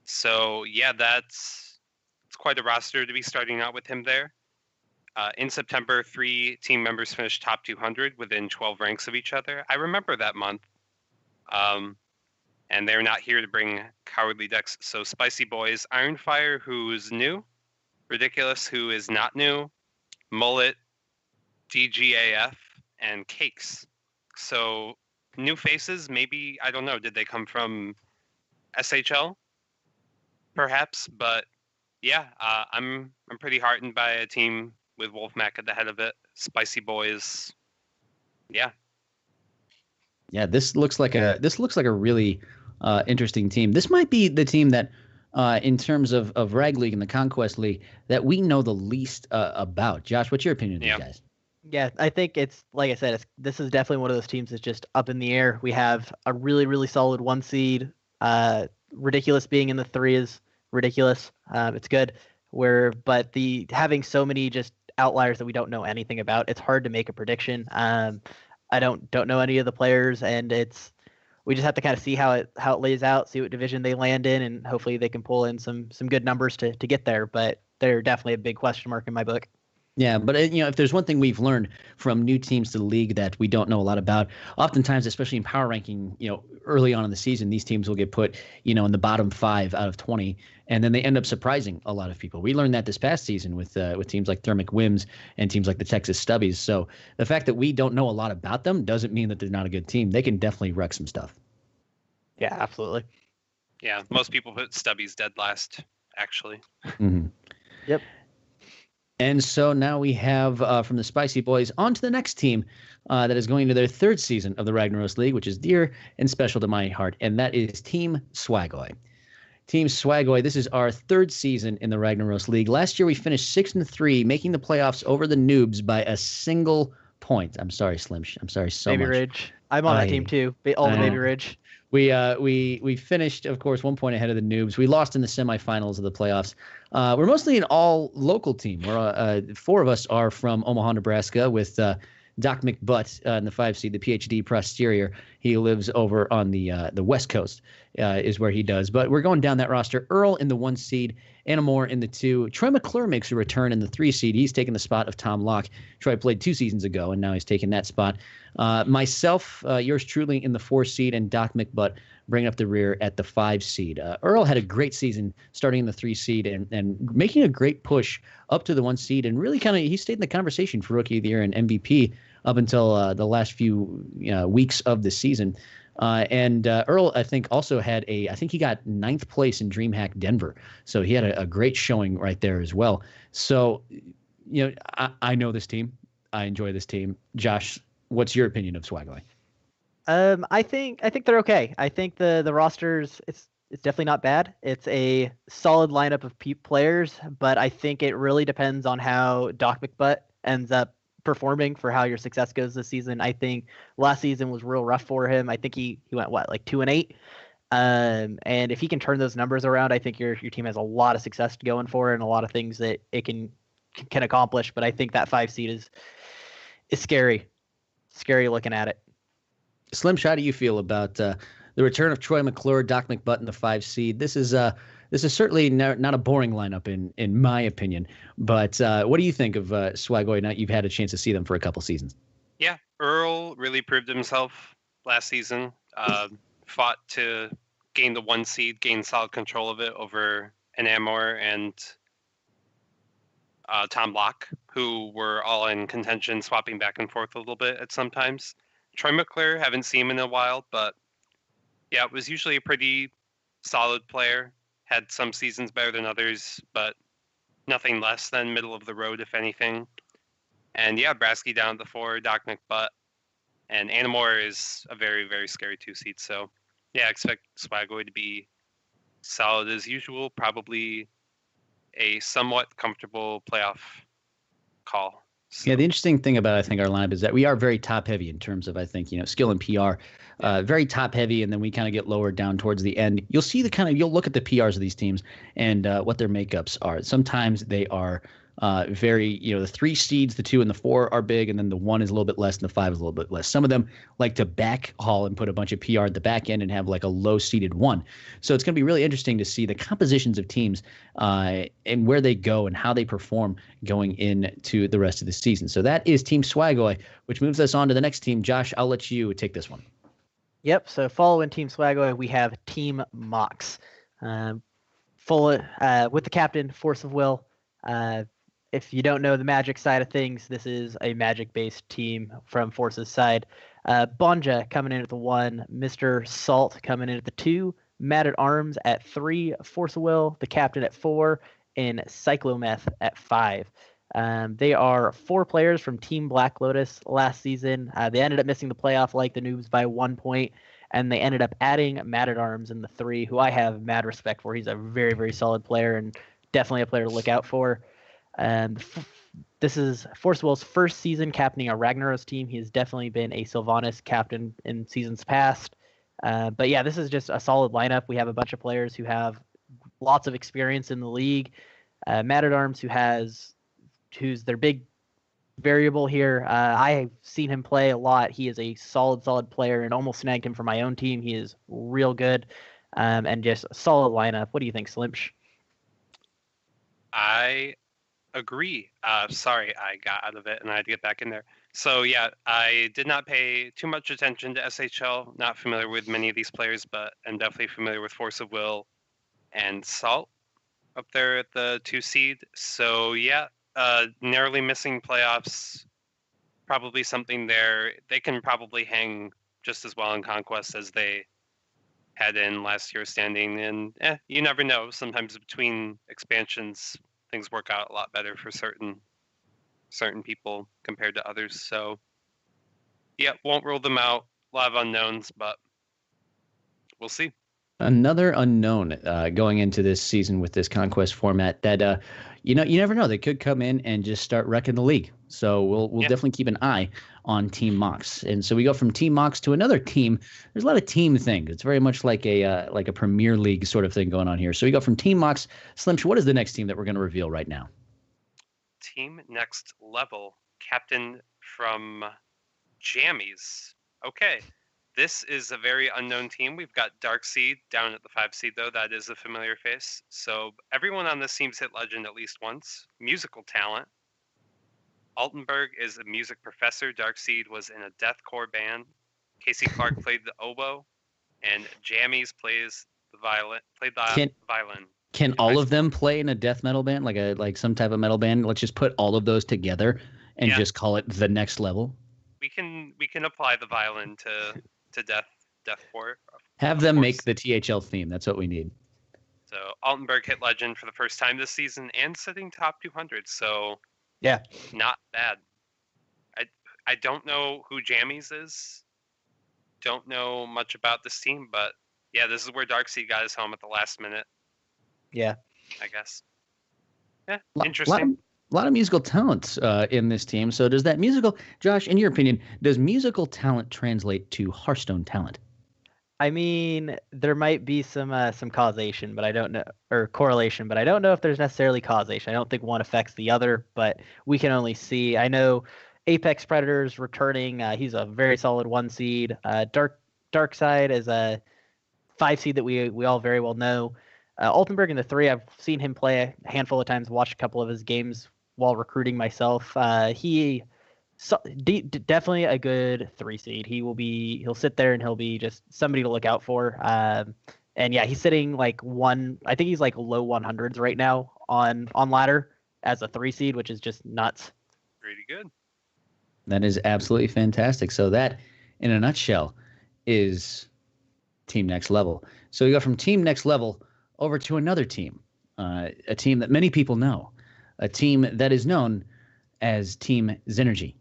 So yeah, it's quite a roster to be starting out with him there. In September, 3 team members finished top 200 within 12 ranks of each other. I remember that month. And they're not here to bring cowardly decks. So Spicy Boys, Ironfire, who's new, Ridiculous, who is not new, Mullet, DGAF, and Cakes. So new faces, maybe, I don't know, did they come from SHL? perhaps, but yeah, I'm pretty heartened by a team with Wolf Mac at the head of it. Spicy Boys. Yeah. Yeah, this looks like a really interesting team. This might be the team that, in terms of Rag League and the Conquest League, that we know the least about. Josh, what's your opinion of these guys? Yeah, I think it's like I said. This is definitely one of those teams that's just up in the air. We have a really, really solid 1 seed. Ridiculous being in the 3 is ridiculous. It's good. But having so many just outliers that we don't know anything about, it's hard to make a prediction. I don't know any of the players, and we just have to kind of see how it lays out, see what division they land in, and hopefully they can pull in some good numbers to get there. But they're definitely a big question mark in my book. Yeah, but if there's one thing we've learned from new teams to the league that we don't know a lot about, oftentimes, especially in power ranking, early on in the season, these teams will get put, in the bottom 5 out of 20, and then they end up surprising a lot of people. We learned that this past season with teams like Thermic Wims and teams like the Texas Stubbies. So the fact that we don't know a lot about them doesn't mean that they're not a good team. They can definitely wreck some stuff. Yeah, absolutely. Yeah, most people put Stubbies dead last, actually. Mm-hmm. Yep. And so now we have, from the Spicy Boys, on to the next team that is going into their 3rd season of the Ragnaros League, which is dear and special to my heart, and that is Team Swagoi. Team Swagoi, this is our 3rd season in the Ragnaros League. Last year we finished 6-3, making the playoffs over the Noobs by a single point. I'm sorry, Slim. I'm sorry so Baby much. Ridge. I'm on that team too. All the Baby Ridge. We finished, of course, 1 point ahead of the Noobs. We lost in the semifinals of the playoffs. We're mostly an all-local team. We're 4 of us are from Omaha, Nebraska, with Doc McButt in the 5 seed, the PhD posterior. He lives over on the West Coast, is where he does. But we're going down that roster. Earl in the 1 seed, Anna Moore in the 2. Troy McClure makes a return in the 3 seed. He's taken the spot of Tom Locke. Troy played 2 seasons ago, and now he's taken that spot. Myself, yours truly in the 4 seed, and Doc McButt bringing up the rear at the 5 seed. Earl had a great season starting in the 3 seed and making a great push up to the 1 seed, and really he stayed in the conversation for Rookie of the Year and MVP up until the last few weeks of the season. And Earl, I think, also had I think he got 9th place in DreamHack Denver. So he had a great showing right there as well. So, I know this team. I enjoy this team. Josh, what's your opinion of Swagoi? I think they're okay. I think the rosters, it's definitely not bad. It's a solid lineup of players, but I think it really depends on how Doc McButt ends up performing for how your success goes this season. I think last season was real rough for him. I think he went like 2-8. And if he can turn those numbers around, I think your team has a lot of success going for it and a lot of things that it can accomplish. But I think that 5 seed is scary looking at it. Slim, how do you feel about the return of Troy McClure, Doc McButt in the 5 seed? This is certainly not a boring lineup in my opinion. But what do you think of Swagoi now you've had a chance to see them for a couple seasons? Yeah, Earl really proved himself last season. Fought to gain the 1 seed, gain solid control of it over Anamor and Tom Locke, who were all in contention, swapping back and forth a little bit at sometimes. Troy McClure, haven't seen him in a while, but yeah, was usually a pretty solid player. Had some seasons better than others, but nothing less than middle of the road, if anything. And yeah, Brasky down at the 4, Doc McButt. And Anamor is a very, very scary 2 seed. So yeah, expect Swagoi to be solid as usual. Probably a somewhat comfortable playoff call. So. Yeah, the interesting thing about, I think, our lineup is that we are very top heavy in terms of, I think, skill and PR. Very top heavy, and then we kind of get lowered down towards the end. You'll see you'll look at the PRs of these teams and what their makeups are. Sometimes they are very, the 3 seeds, the 2 and the 4 are big, and then the 1 is a little bit less, and the 5 is a little bit less. Some of them like to back haul and put a bunch of PR at the back end and have like a low seeded 1. So it's going to be really interesting to see the compositions of teams and where they go and how they perform going into the rest of the season. So that is Team Swagoi, which moves us on to the next team. Josh, I'll let you take this one. Yep. So following Team Swagoi, we have Team Mox, full with the captain, Force of Will. If you don't know the Magic side of things, this is a Magic-based team from Force's side. Bonja coming in at the 1, Mr. Salt coming in at the 2, Mad at Arms at 3, Force of Will, the captain at 4, and Cyclometh at 5. They are 4 players from Team Black Lotus last season. They ended up missing the playoff like the Noobs by 1 point, and they ended up adding Mad at Arms in the 3, who I have mad respect for. He's a very, very solid player and definitely a player to look out for. This is Force of Will's first season captaining a Ragnaros team. He has definitely been a Sylvanas captain in seasons past. But yeah, this is just a solid lineup. We have a bunch of players who have lots of experience in the league. Mad at Arms, who's their big variable here. I've seen him play a lot. He is a solid player and almost snagged him for my own team. He is real good and just a solid lineup. What do you think, Slimsh? I agree. Sorry, I got out of it and I had to get back in there. So yeah, I did not pay too much attention to SHL. Not familiar with many of these players, but I'm definitely familiar with Force of Will and Salt up there at the 2 seed. So yeah, narrowly missing playoffs. Probably something there. They can probably hang just as well in Conquest as they had in last year's standing. And you never know. Sometimes between expansions, things work out a lot better for certain people compared to others. So yeah, won't rule them out. A lot of unknowns, but we'll see. Another unknown going into this season with this Conquest format that you never know. They could come in and just start wrecking the league. So we'll definitely keep an eye on Team Mox. And so we go from Team Mox to another team. There's a lot of team things. It's very much like a Premier League sort of thing going on here. So we go from Team Mox. Slimsh, what is the next team that we're going to reveal right now? Team Next Level, captain from Jammies. Okay. This is a very unknown team. We've got Darkseed down at the 5 seed, though. That is a familiar face. So everyone on this team's hit Legend at least once. Musical talent. Altenberg is a music professor. Darkseed was in a deathcore band. Casey Clark played the oboe. And Jammies plays the violin. Violin. Can all of them play in a death metal band, like some type of metal band? Let's just put all of those together and just call it the Next Level. We can apply the violin to deathcore. Have them make the THL theme. That's what we need. So Altenberg hit Legend for the first time this season and sitting top 200. So yeah, not bad. I don't know who Jammies is. Don't know much about this team, but yeah, this is where Darkseid got his home at the last minute. Yeah, I guess. Yeah, interesting. A lot of musical talent in this team. So does that musical, Josh, in your opinion, does musical talent translate to Hearthstone talent? I mean, there might be some causation, but I don't know, or correlation, but I don't know if there's necessarily causation. I don't think one affects the other, but we can only see. I know Apex Predators returning. He's a very solid 1 seed. Darkside is a 5 seed that we all very well know. Altenberg in the 3, I've seen him play a handful of times, watched a couple of his games while recruiting myself. Definitely a good 3 seed. He'll sit there and he'll be just somebody to look out for. And yeah, he's sitting I think he's like low 100s right now on ladder as a 3 seed, which is just nuts. Pretty good. That is absolutely fantastic. So that, in a nutshell, is Team Next Level. So we go from Team Next Level over to another team, a team that many people know, a team that is known as Team Zenergy.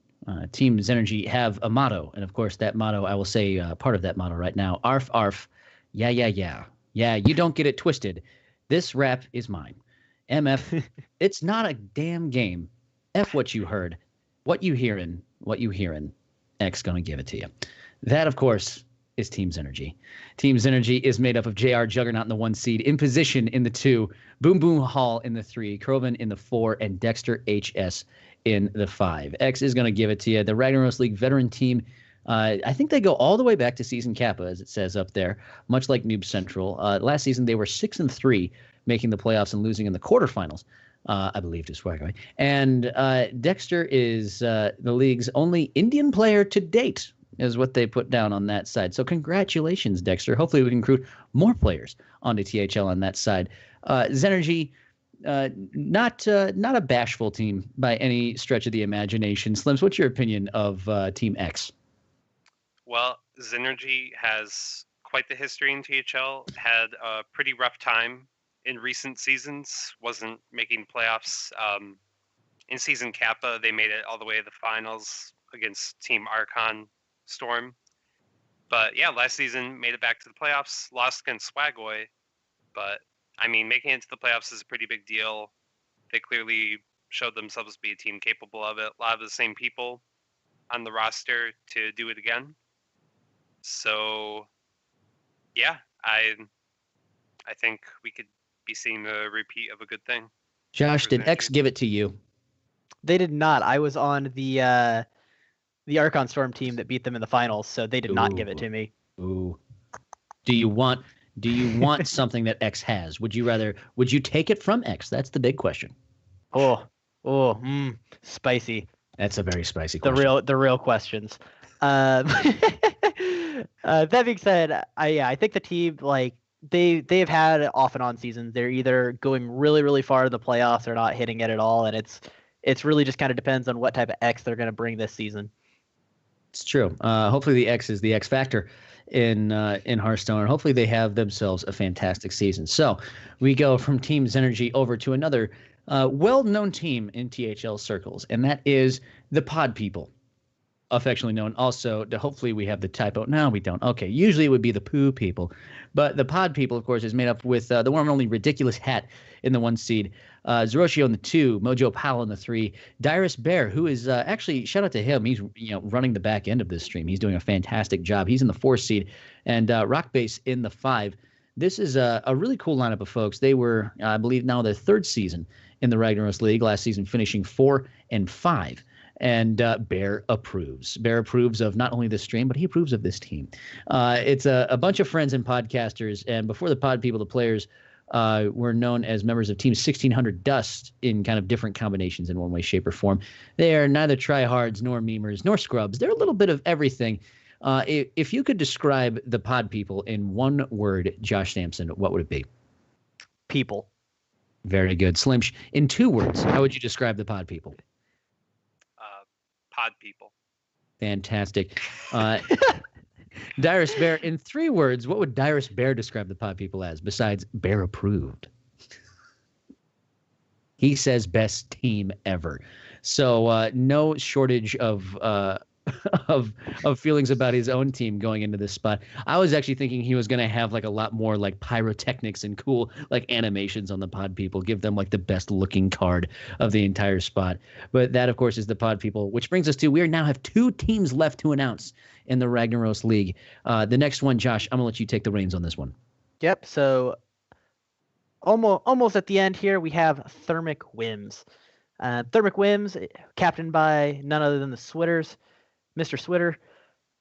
Team Zenergy have a motto, and of course that motto, I will say part of that motto right now, arf, arf, yeah, yeah, yeah. Yeah, you don't get it twisted. This rap is mine. MF, it's not a damn game. F what you heard. What you hearing, X gonna give it to you. That, of course, is Team Zenergy. Team Zenergy is made up of JR Juggernaut in the 1 seed, in position in the 2, Boom Boom Hall in the 3, Krovan in the 4, and Dexter HS in the 5. X is going to give it to you. The Ragnaros League veteran team, I think they go all the way back to season Kappa, as it says up there, much like Noob Central. Last season, they were 6-3, making the playoffs and losing in the quarterfinals, I believe, to Swagaway. And Dexter is the league's only Indian player to date, is what they put down on that side. So congratulations, Dexter. Hopefully we can recruit more players onto THL on that side. Zenergy, not a bashful team by any stretch of the imagination. Slims, what's your opinion of Team X? Well, Zenergy has quite the history in THL. Had a pretty rough time in recent seasons. Wasn't making playoffs. In season Kappa, they made it all the way to the finals against Team Archon Storm. But yeah, last season made it back to the playoffs. Lost against Swagoi. But I mean, making it to the playoffs is a pretty big deal. They clearly showed themselves to be a team capable of it. A lot of the same people on the roster to do it again. So yeah, I think we could be seeing the repeat of a good thing. Josh, did X give it to you? They did not. I was on the Archon Storm team that beat them in the finals, so they did not give it to me. Ooh. Do you want something that X has? Would you take it from X? That's the big question. Spicy. That's a very spicy question. The real questions. That being said, I think the team, like, they've had off and on seasons. They're either going really, really far in the playoffs or not hitting it at all, and it's really just kind of depends on what type of X they're going to bring this season. It's true. Hopefully the X is the X factor in Hearthstone, and hopefully they have themselves a fantastic season. So we go from Team Zenergy over to another well-known team in THL circles, and that is the Pod People, affectionately known also to, hopefully we have the typo. No, we don't. Okay, usually it would be the Poo People, but the Pod People, of course, is made up with the one and only Ridiculous Hat in the 1 seed, Zeroshio in the 2, Mojo Powell in the 3, Dyrus Bear, who is actually, shout out to him, he's running the back end of this stream. He's doing a fantastic job. He's in the 4 seed, and Rockbase in the 5. This is a really cool lineup of folks. They were, I believe, now their 3rd season in the Ragnaros League, last season finishing 4 and 5. And Bear approves. Bear approves of not only this stream, but he approves of this team. It's a bunch of friends and podcasters. And before the Pod People, the players were known as members of Team 1600 Dust in kind of different combinations in one way, shape, or form. They are neither tryhards nor memers nor scrubs. They're a little bit of everything. If you could describe the Pod People in one word, Josh Sampson, what would it be? People. Very good. Slimsh, in 2 words, how would you describe the Pod People? Pod People. Fantastic. Dyrus Bear, in 3 words, what would Dyrus Bear describe the Pod People as, besides Bear approved? He says best team ever. So no shortage of feelings about his own team going into this spot. I was actually thinking he was going to have like a lot more like pyrotechnics and cool like animations on the Pod People, give them like the best looking card of the entire spot. But that, of course, is the Pod People, which brings us to, we now have 2 teams left to announce in the Ragnaros League. The next one, Josh, I'm going to let you take the reins on this one. Yep. So almost at the end here, we have Thermic Whims. Thermic Whims, captained by none other than the Switters. Mr. Switter.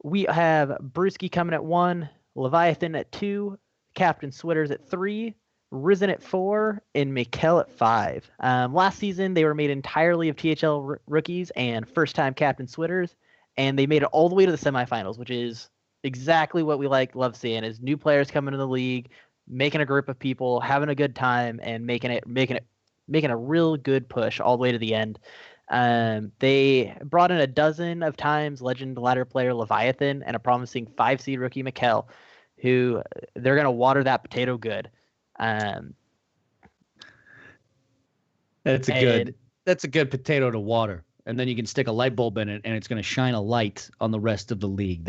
We have Brewski coming at 1, Leviathan at 2, Captain Switters at 3, Risen at 4, and Mikkel at 5. Last season, they were made entirely of THL rookies and first-time Captain Switters, and they made it all the way to the semifinals, which is exactly what we love seeing, is new players coming into the league, making a group of people, having a good time, and making a real good push all the way to the end. They brought in a dozen of times legend ladder player Leviathan and a promising 5 seed rookie Mikkel, who they're going to water that potato good. That's a good potato to water. And then you can stick a light bulb in it, and it's going to shine a light on the rest of the league.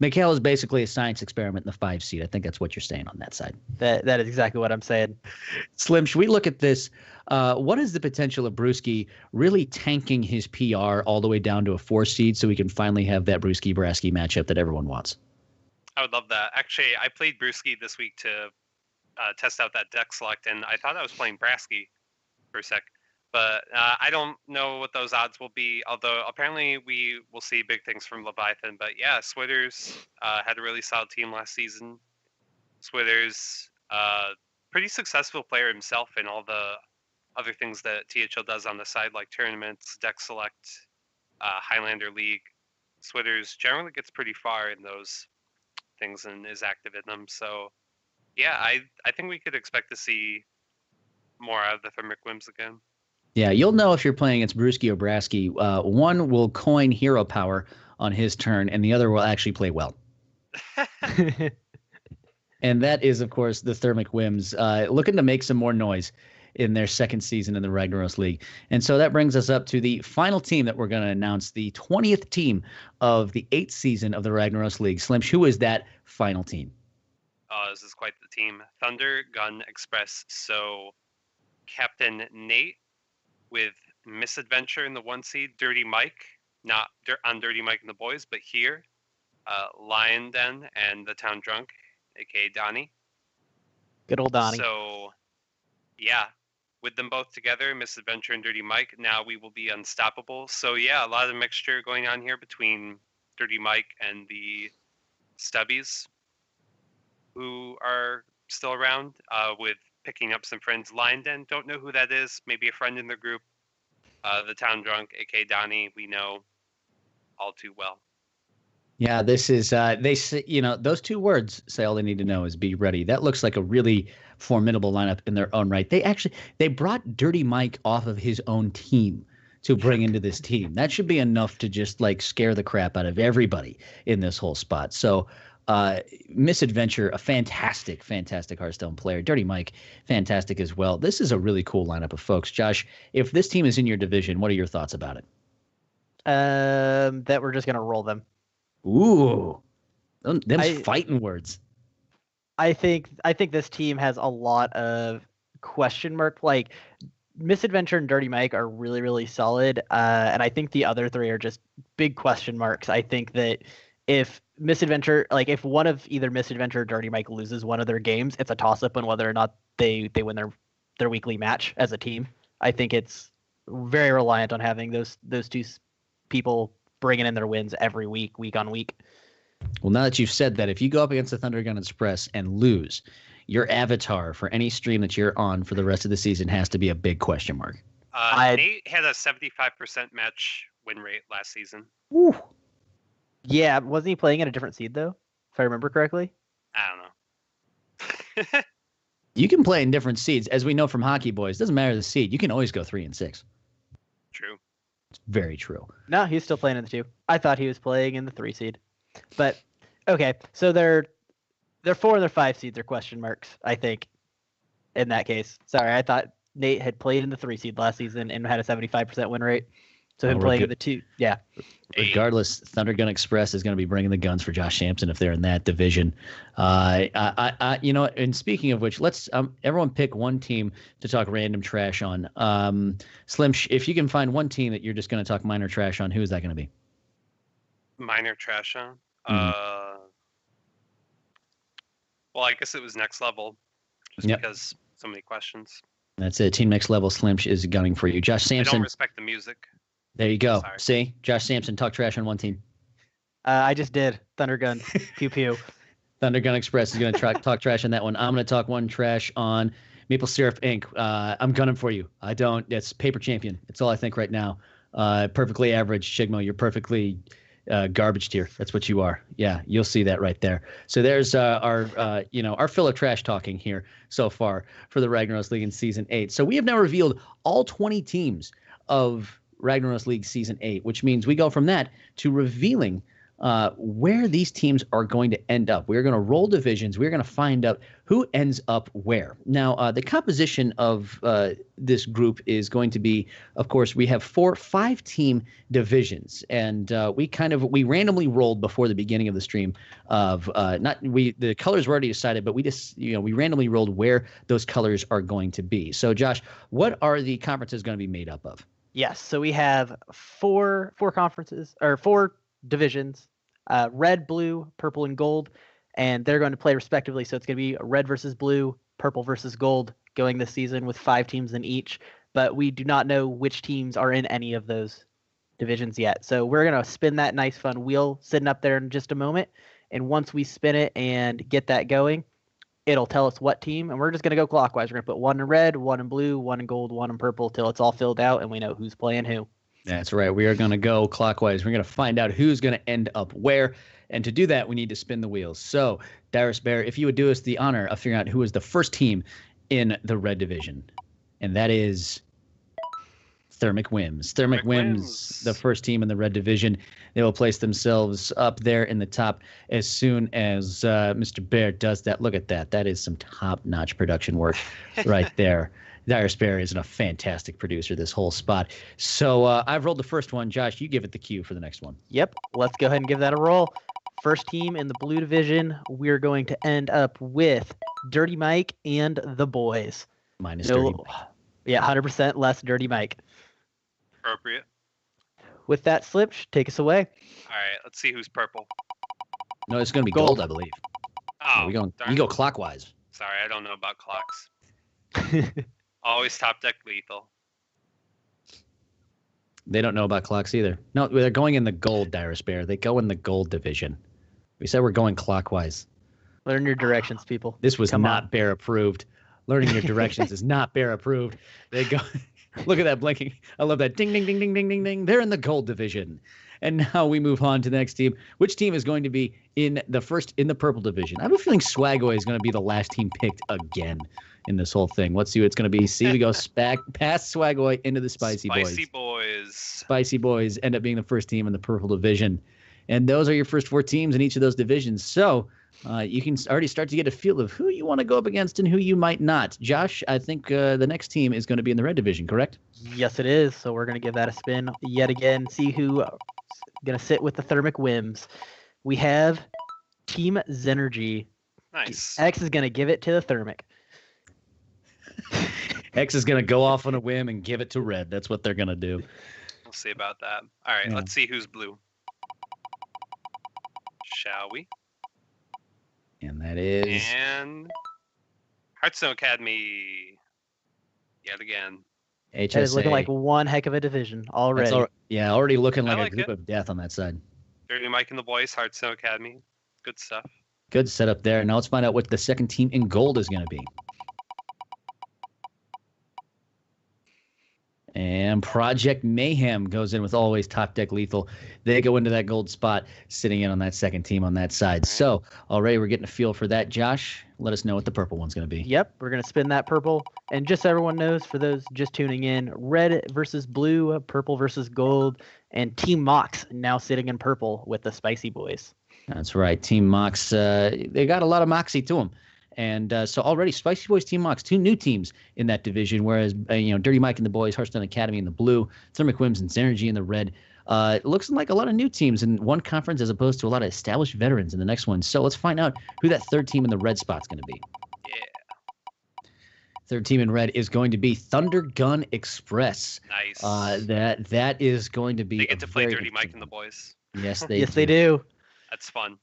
Mikkel is basically a science experiment in the 5 seed. I think that's what you're saying on that side. That is exactly what I'm saying. Slim, should we look at this? What is the potential of Brewski really tanking his PR all the way down to a 4 seed so we can finally have that Brewski-Brasky matchup that everyone wants? I would love that. Actually, I played Brewski this week to test out that deck select, and I thought I was playing Brasky for a sec. But I don't know what those odds will be, although apparently we will see big things from Leviathan. But yeah, Switters had a really solid team last season. Switters, pretty successful player himself in all the other things that THL does on the side, like tournaments, deck select, Highlander League. Switters generally gets pretty far in those things and is active in them. So yeah, I think we could expect to see more out of the Thermic Whims again. Yeah, you'll know if you're playing against Brewski or Brasky. One will coin hero power on his turn, and the other will actually play well. And that is, of course, the Thermic Whims looking to make some more noise in their second season in the Ragnaros League. And so that brings us up to the final team that we're going to announce, the 20th team of the 8th season of the Ragnaros League. Slimsh, who is that final team? This is quite the team. Thunder Gun Express. So Captain Nate with Misadventure in the 1 seed, Dirty Mike, not on Dirty Mike and the Boys, but here, Lion Den and the Town Drunk, aka Donnie. Good old Donnie. So, yeah, with them both together, Misadventure and Dirty Mike, now we will be unstoppable. So, yeah, a lot of mixture going on here between Dirty Mike and the Stubbies, who are still around, with picking up some friends. Lion Den, don't know who that is. Maybe a friend in the group. The Town Drunk, aka Donnie, we know all too well. Yeah, this is they say, those two words say all they need to know is be ready. That looks like a really formidable lineup in their own right. They brought Dirty Mike off of his own team to bring into this team. That should be enough to just like scare the crap out of everybody in this whole spot. So Misadventure, a fantastic Hearthstone player. Dirty Mike, fantastic as well. This is a really cool lineup of folks. Josh, if this team is in your division, what are your thoughts about it? That we're just gonna roll them. Ooh, them's fighting words. I think this team has a lot of question mark. Like Misadventure and Dirty Mike are really, really solid, and I think the other three are just big question marks. I think that if Misadventure, like if one of either Misadventure or Dirty Mike loses one of their games, it's a toss up on whether or not they win their weekly match as a team. I think it's very reliant on having those two people bringing in their wins every week on week. Well, now that you've said that, if you go up against the Thunder Gun Express and lose, your avatar for any stream that you're on for the rest of the season has to be a big question mark. Nate had a 75% match win rate last season. Woo. Yeah, wasn't he playing at a different seed though? If I remember correctly. I don't know. You can play in different seeds, as we know from Hockey Boys. Doesn't matter the seed. You can always go 3 and 6. True. It's very true. No, he's still playing in the 2. I thought he was playing in the 3 seed. But okay, so their 4 and their 5 seeds are question marks, I think. In that case. Sorry, I thought Nate had played in the 3 seed last season and had a 75% win rate. So him playing in the 2, yeah. Regardless, Thunder Gun Express is going to be bringing the guns for Josh Sampson if they're in that division. And speaking of which, let's everyone pick one team to talk random trash on. Slim, if you can find one team that you're just going to talk minor trash on, who is that going to be? Minor trash on? Well, I guess it was Next Level, just because so many questions. That's it. Team Next Level, Slim is gunning for you. Josh Sampson. I don't respect the music. There you go. Sorry. See? Josh Sampson, talk trash on one team. I just did. Thunder Gun. Pew pew. Thunder Gun Express is going to talk trash on that one. I'm going to talk one trash on Maple Syrup Inc. I'm gunning for you. I don't. It's paper champion. It's all I think right now. Perfectly average, Chigmo. You're perfectly garbage tier. That's what you are. Yeah, you'll see that right there. So there's our fill of trash talking here so far for the Ragnaros League in Season 8. So we have now revealed all 20 teams of Ragnaros League Season 8, which means we go from that to revealing where these teams are going to end up. We're going to roll divisions. We're going to find out who ends up where. Now, the composition of this group is going to be, of course, we have 5-team divisions, and we randomly rolled before the beginning of the stream of the colors were already decided, but we randomly rolled where those colors are going to be. So, Josh, what are the conferences going to be made up of? Yes, so we have four conferences or 4 divisions, red, blue, purple, and gold, and they're going to play respectively. So it's going to be red versus blue, purple versus gold going this season with 5 teams in each. But we do not know which teams are in any of those divisions yet. So we're going to spin that nice fun wheel sitting up there in just a moment. And once we spin it and get that going, it'll tell us what team, and we're just going to go clockwise. We're going to put 1 in red, 1 in blue, 1 in gold, 1 in purple till it's all filled out and we know who's playing who. That's right. We are going to go clockwise. We're going to find out who's going to end up where. And to do that, we need to spin the wheels. So, Darius Bear, if you would do us the honor of figuring out who is the first team in the red division. And that is Thermic Whims. Thermic Whims, the first team in the red division. They will place themselves up there in the top as soon as Mr. Bear does that. Look at that. That is some top-notch production work right there. Darius Bear is a fantastic producer, this whole spot. So I've rolled the first one. Josh, you give it the cue for the next one. Yep. Let's go ahead and give that a roll. First team in the blue division, we're going to end up with Dirty Mike and the boys. Minus Dirty Mike. Yeah, 100% less Dirty Mike. Appropriate. With that, Slipsh, take us away. All right, let's see who's purple. No, it's going to be gold, I believe. Oh, you go clockwise. Sorry, I don't know about clocks. Always top deck lethal. They don't know about clocks either. No, they're going in the gold, Darius Bear. They go in the gold division. We said we're going clockwise. Learn your directions, people. This was not Bear approved. Learning your directions is not Bear approved. They go. Look at that blinking. I love that. Ding, ding, ding, ding, ding, ding, ding. They're in the gold division. And now we move on to the next team. Which team is going to be in the purple division? I have a feeling Swagway is going to be the last team picked again in this whole thing. Let's see what it's going to be. See, we go past Swagway into the Spicy Boys. Spicy Boys end up being the first team in the purple division. And those are your first 4 teams in each of those divisions. So you can already start to get a feel of who you want to go up against and who you might not. Josh, I think the next team is going to be in the red division, correct? Yes, it is. So we're going to give that a spin yet again. See who going to sit with the Thermic Whims. We have Team Zenergy. Nice. X is going to give it to the Thermic. X is going to go off on a whim and give it to red. That's what they're going to do. We'll see about that. All right, Let's see who's blue. Shall we? And that is... And Hearthstone Academy. Yet again. HSA. That is looking like one heck of a division already. Already looking like a group it. of death on that side. Dirty Mike and the boys, Hearthstone Academy. Good stuff. Good setup there. Now let's find out what the second team in gold is going to be. And Project Mayhem goes in with always top deck lethal. They go into that gold spot, sitting in on that second team on that side. So already we're getting a feel for that. Josh, let us know what the purple one's going to be. Yep, we're going to spin that purple. And just so everyone knows, for those just tuning in, red versus blue, purple versus gold, and Team Mox now sitting in purple with the Spicy Boys. That's right. Team Mox, they got a lot of moxie to them. And so already Spicy Boys, Team Mox, 2 new teams in that division, whereas Dirty Mike and the boys, Hearthstone Academy in the blue, Thermic Whims and Synergy in the red. It looks like a lot of new teams in one conference as opposed to a lot of established veterans in the next one. So let's find out who that third team in the red spot's going to be. Yeah. Third team in red is going to be Thunder Gun Express. Nice. That is going to be. They get to play Dirty Mike and the boys. Yes, they. They do. That's fun.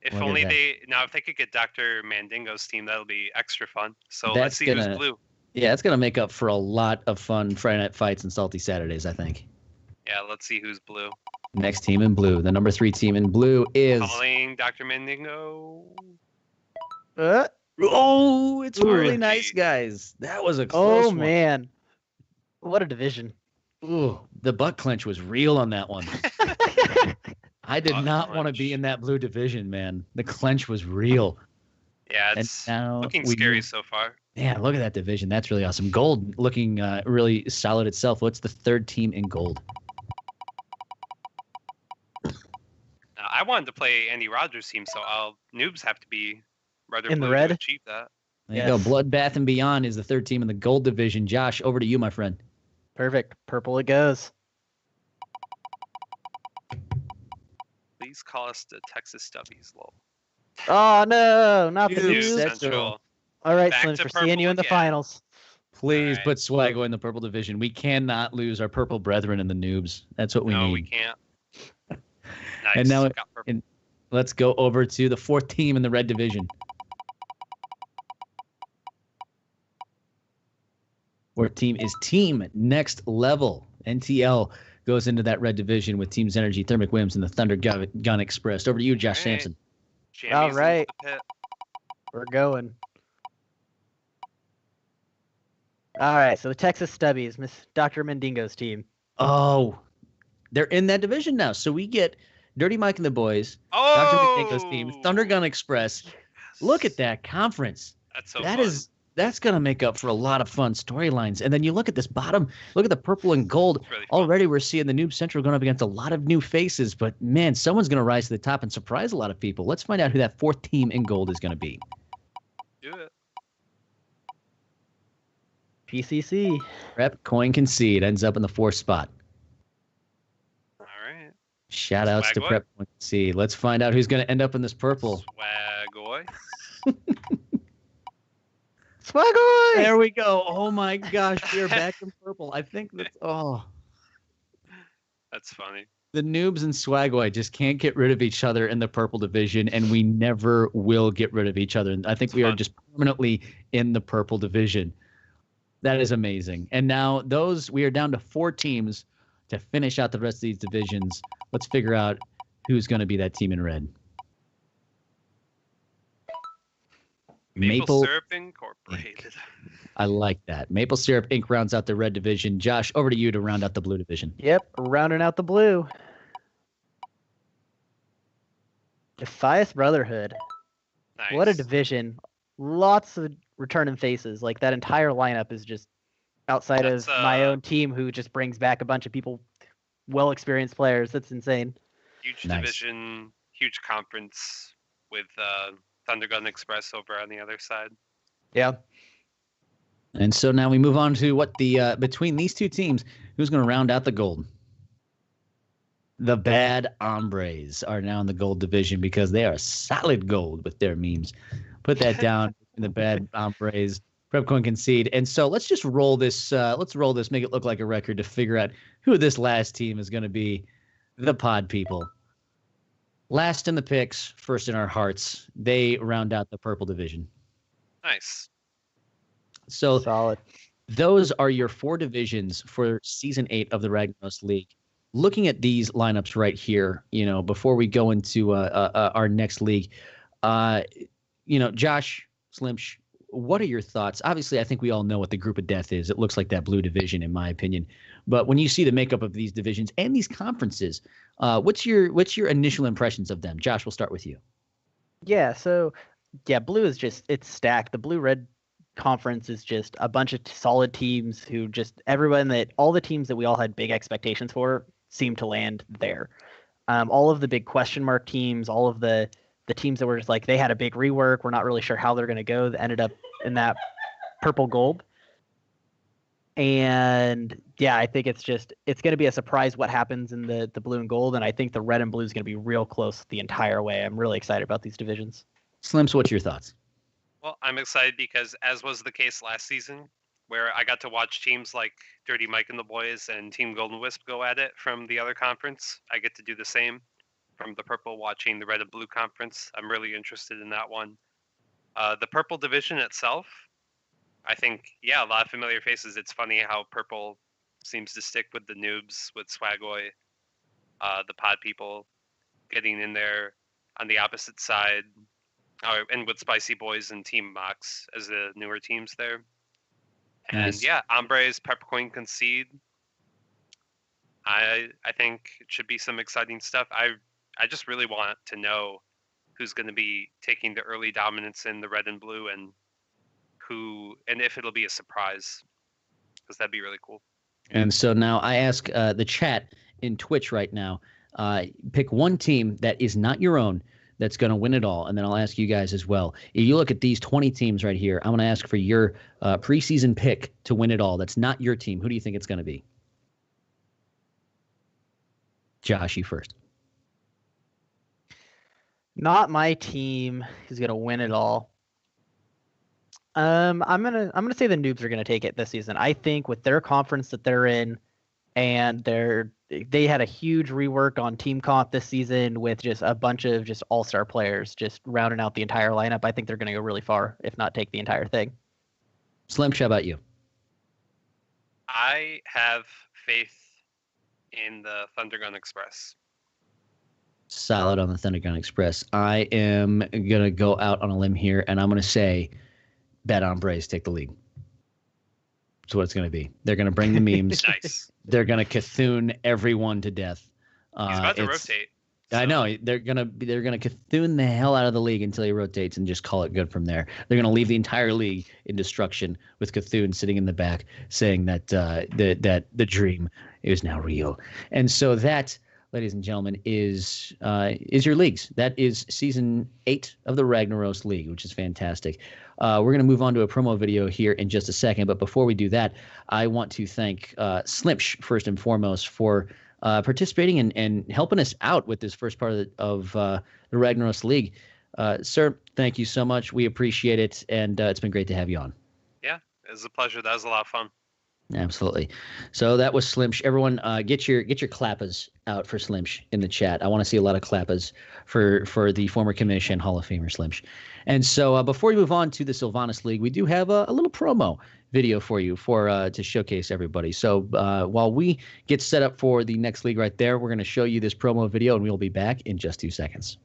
If Look only if they could get Dr. Mandingo's team, that'll be extra fun. So let's see who's blue. Yeah, it's going to make up for a lot of fun Friday night fights and salty Saturdays, I think. Yeah, let's see who's blue. Next team in blue. The number 3 team in blue is... Calling Dr. Mandingo. Oh, it's really RNG. nice, guys. That was a close one. Oh, man. What a division. Ooh, the butt clench was real on that one. I did not want to be in that blue division, man. The clench was real. Yeah, it's looking scary so far. Yeah, look at that division. That's really awesome. Gold looking really solid itself. What's the third team in gold? I wanted to play Andy Rogers' team, so noobs have to be rather in blue the red to achieve that. There you go. Bloodbath and Beyond is the third team in the gold division. Josh, over to you, my friend. Perfect. Purple it goes. Please call us the Texas Stubbies, lol. Oh, no. Not the Noob Noobs. Central. All right, Back Slims, to we're seeing you in the purple again. finals. Please All right. put Swaggo in the purple division. We cannot lose our purple brethren in the noobs. That's what we need. No, we can't. Nice. And now Got purple. let's go over to the fourth team in the red division. Fourth team is Team Next Level. NTL goes into that red division with Teams Energy, Thermic Whims, and the Thunder Gun Express. Over to you, Josh All right. Sampson. Jammies All into right. the pit. We're going. All right, so the Texas Stubbies, Miss Dr. Mandingo's team. Oh, they're in that division now. So we get Dirty Mike and the boys, Oh! Dr. Mandingo's team, Thunder Gun Express. Look at that conference. That's so That fun. is That's going to make up for a lot of fun storylines. And then you look at this bottom, look at the purple and gold. Really fun. Already we're seeing the Noob Central going up against a lot of new faces. But, man, someone's going to rise to the top and surprise a lot of people. Let's find out who that fourth team in gold is going to be. Do it. PCC. Prep Coin Concede ends up in the fourth spot. All right. Shout outs to Swagoy. Prep Coin Concede. Let's find out who's going to end up in this purple. Swagoy. Swagoy! There we go. Oh, my gosh. We are back in purple. I think that's That's funny. the Noobs and Swagway just can't get rid of each other in the purple division, and we never will get rid of each other. And I think we are just permanently in the purple division. That is amazing. And now we are down to 4 teams to finish out the rest of these divisions. Let's figure out who's going to be that team in red. Maple Syrup Incorporated. I like that. Maple Syrup Inc. rounds out the red division. Josh, over to you to round out the blue division. Yep, rounding out the blue. Defias Brotherhood. Nice. What a division. Lots of returning faces. Like, that entire lineup is just outside That's, of my own team, who just brings back a bunch of people, well-experienced players. That's insane. Huge Nice. division, huge conference with Thundergun Express over on the other side. Yeah. And so now we move on to what between these two teams, who's going to round out the gold? The Bad Hombres are now in the gold division because they are solid gold with their memes. Put that down in the Bad Hombres. Prepcoin Concede. And so let's just roll this. Let's roll this, make it look like a record to figure out who this last team is going to be. The Pod People. Last in the picks, first in our hearts. They round out the purple division. Nice. So Solid. those are your 4 divisions for season 8 of the Ragnaros League. Looking at these lineups right here, before we go into our next league, Josh, Slimsh, what are your thoughts? Obviously, I think we all know what the group of death is. It looks like that blue division, in my opinion. But when you see the makeup of these divisions and these conferences, what's your initial impressions of them? Josh, we'll start with you. Yeah, so, blue is it's stacked. The blue-red conference is just a bunch of solid teams who all the teams that we all had big expectations for seem to land there. All of the big question mark teams, all of the teams that were just like, they had a big rework, we're not really sure how they're going to go, that ended up in that purple gold. And I think it's going to be a surprise what happens in the blue and gold, and I think the red and blue is going to be real close the entire way. I'm really excited about these divisions. Slims, what's your thoughts? Well, I'm excited because, as was the case last season, where I got to watch teams like Dirty Mike and the Boys and Team Golden Wisp go at it from the other conference, I get to do the same from the purple, watching the red and blue conference. I'm really interested in that one. The purple division itself, I think, a lot of familiar faces. It's funny how purple seems to stick with the Noobs, with Swagoy, the Pod People getting in there on the opposite side, and with Spicy Boys and Team Mox as the newer teams there. And Nice. Hombres, Peppercoin Concede. I think it should be some exciting stuff. I just really want to know who's going to be taking the early dominance in the red and blue, and if it'll be a surprise, because that'd be really cool. And so now I ask the chat in Twitch right now, pick one team that is not your own that's going to win it all, and then I'll ask you guys as well. If you look at these 20 teams right here, I'm going to ask for your preseason pick to win it all. That's not your team. Who do you think it's going to be? Josh, you first. Not my team is gonna win it all. I'm gonna say the Noobs are gonna take it this season. I think with their conference that they're in, and they had a huge rework on team comp this season with just a bunch of just all-star players just rounding out the entire lineup. I think they're gonna go really far, if not take the entire thing. Slim, how about you? I have faith in the Thundergun Express. Solid on the Thundergun Express. I am going to go out on a limb here, and I'm going to say Bad Hombres take the lead. That's what it's going to be. They're going to bring the memes. Nice. They're going to Cthulhu everyone to death. He's about to rotate. I know they're gonna Cthulhu the hell out of the league until he rotates and just call it good from there. They're gonna leave the entire league in destruction with Cthulhu sitting in the back saying that the dream is now real. And so that, ladies and gentlemen, is your leagues. That is season 8 of the Ragnaros League, which is fantastic. We're gonna move on to a promo video here in just a second, but before we do that, I want to thank Slimsh first and foremost for participating and helping us out with this first part of the Ragnaros League. Sir, thank you so much. We appreciate it, and it's been great to have you on. Yeah, it was a pleasure. That was a lot of fun. Absolutely. So that was Slimsh. Everyone, get your clappers out for Slimsh in the chat. I want to see a lot of clappers for the former commission Hall of Famer Slimsh. And so before we move on to the Sylvanas League, we do have a little promo video for you to showcase everybody. So while we get set up for the next league right there, we're going to show you this promo video, and we'll be back in just 2 seconds.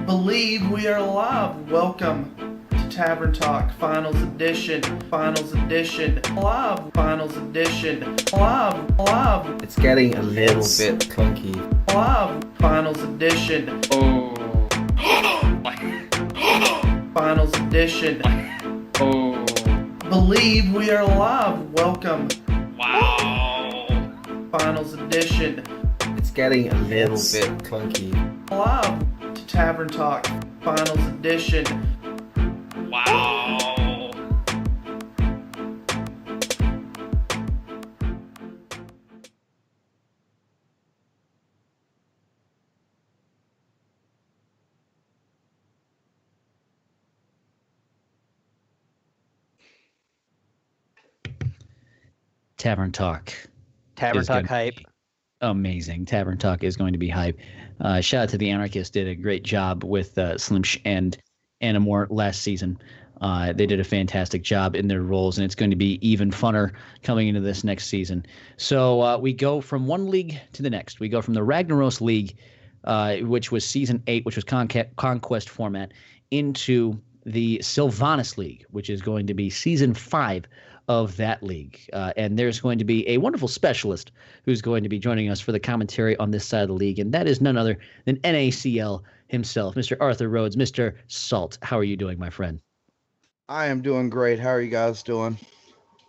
Believe we are live. Welcome to Tavern Talk Finals Edition. Finals Edition. Live. Finals Edition. Live. It's getting a little bit clunky. Live. Finals Edition. Oh. Finals Edition. Oh. Believe we are live. Welcome. Wow. Finals Edition. It's getting a little bit clunky. Live to Tavern Talk Finals Edition. Wow. Tavern Talk. Tavern Talk hype. Amazing. Tavern Talk is going to be hype. Shout out to the Anarchists. Did a great job with Slimsh and Anamore last season. They did a fantastic job in their roles, and it's going to be even funner coming into this next season. So we go from one league to the next. We go from the Ragnaros League, which was season 8, which was conquest format, into the Sylvanas League, which is going to be season 5 of that league. And there's going to be a wonderful specialist who's going to be joining us for the commentary on this side of the league, and that is none other than NACL himself, Mr. Arthur Rhodes. Mr. Salt, how are you doing, my friend? I am doing great. How are you guys doing?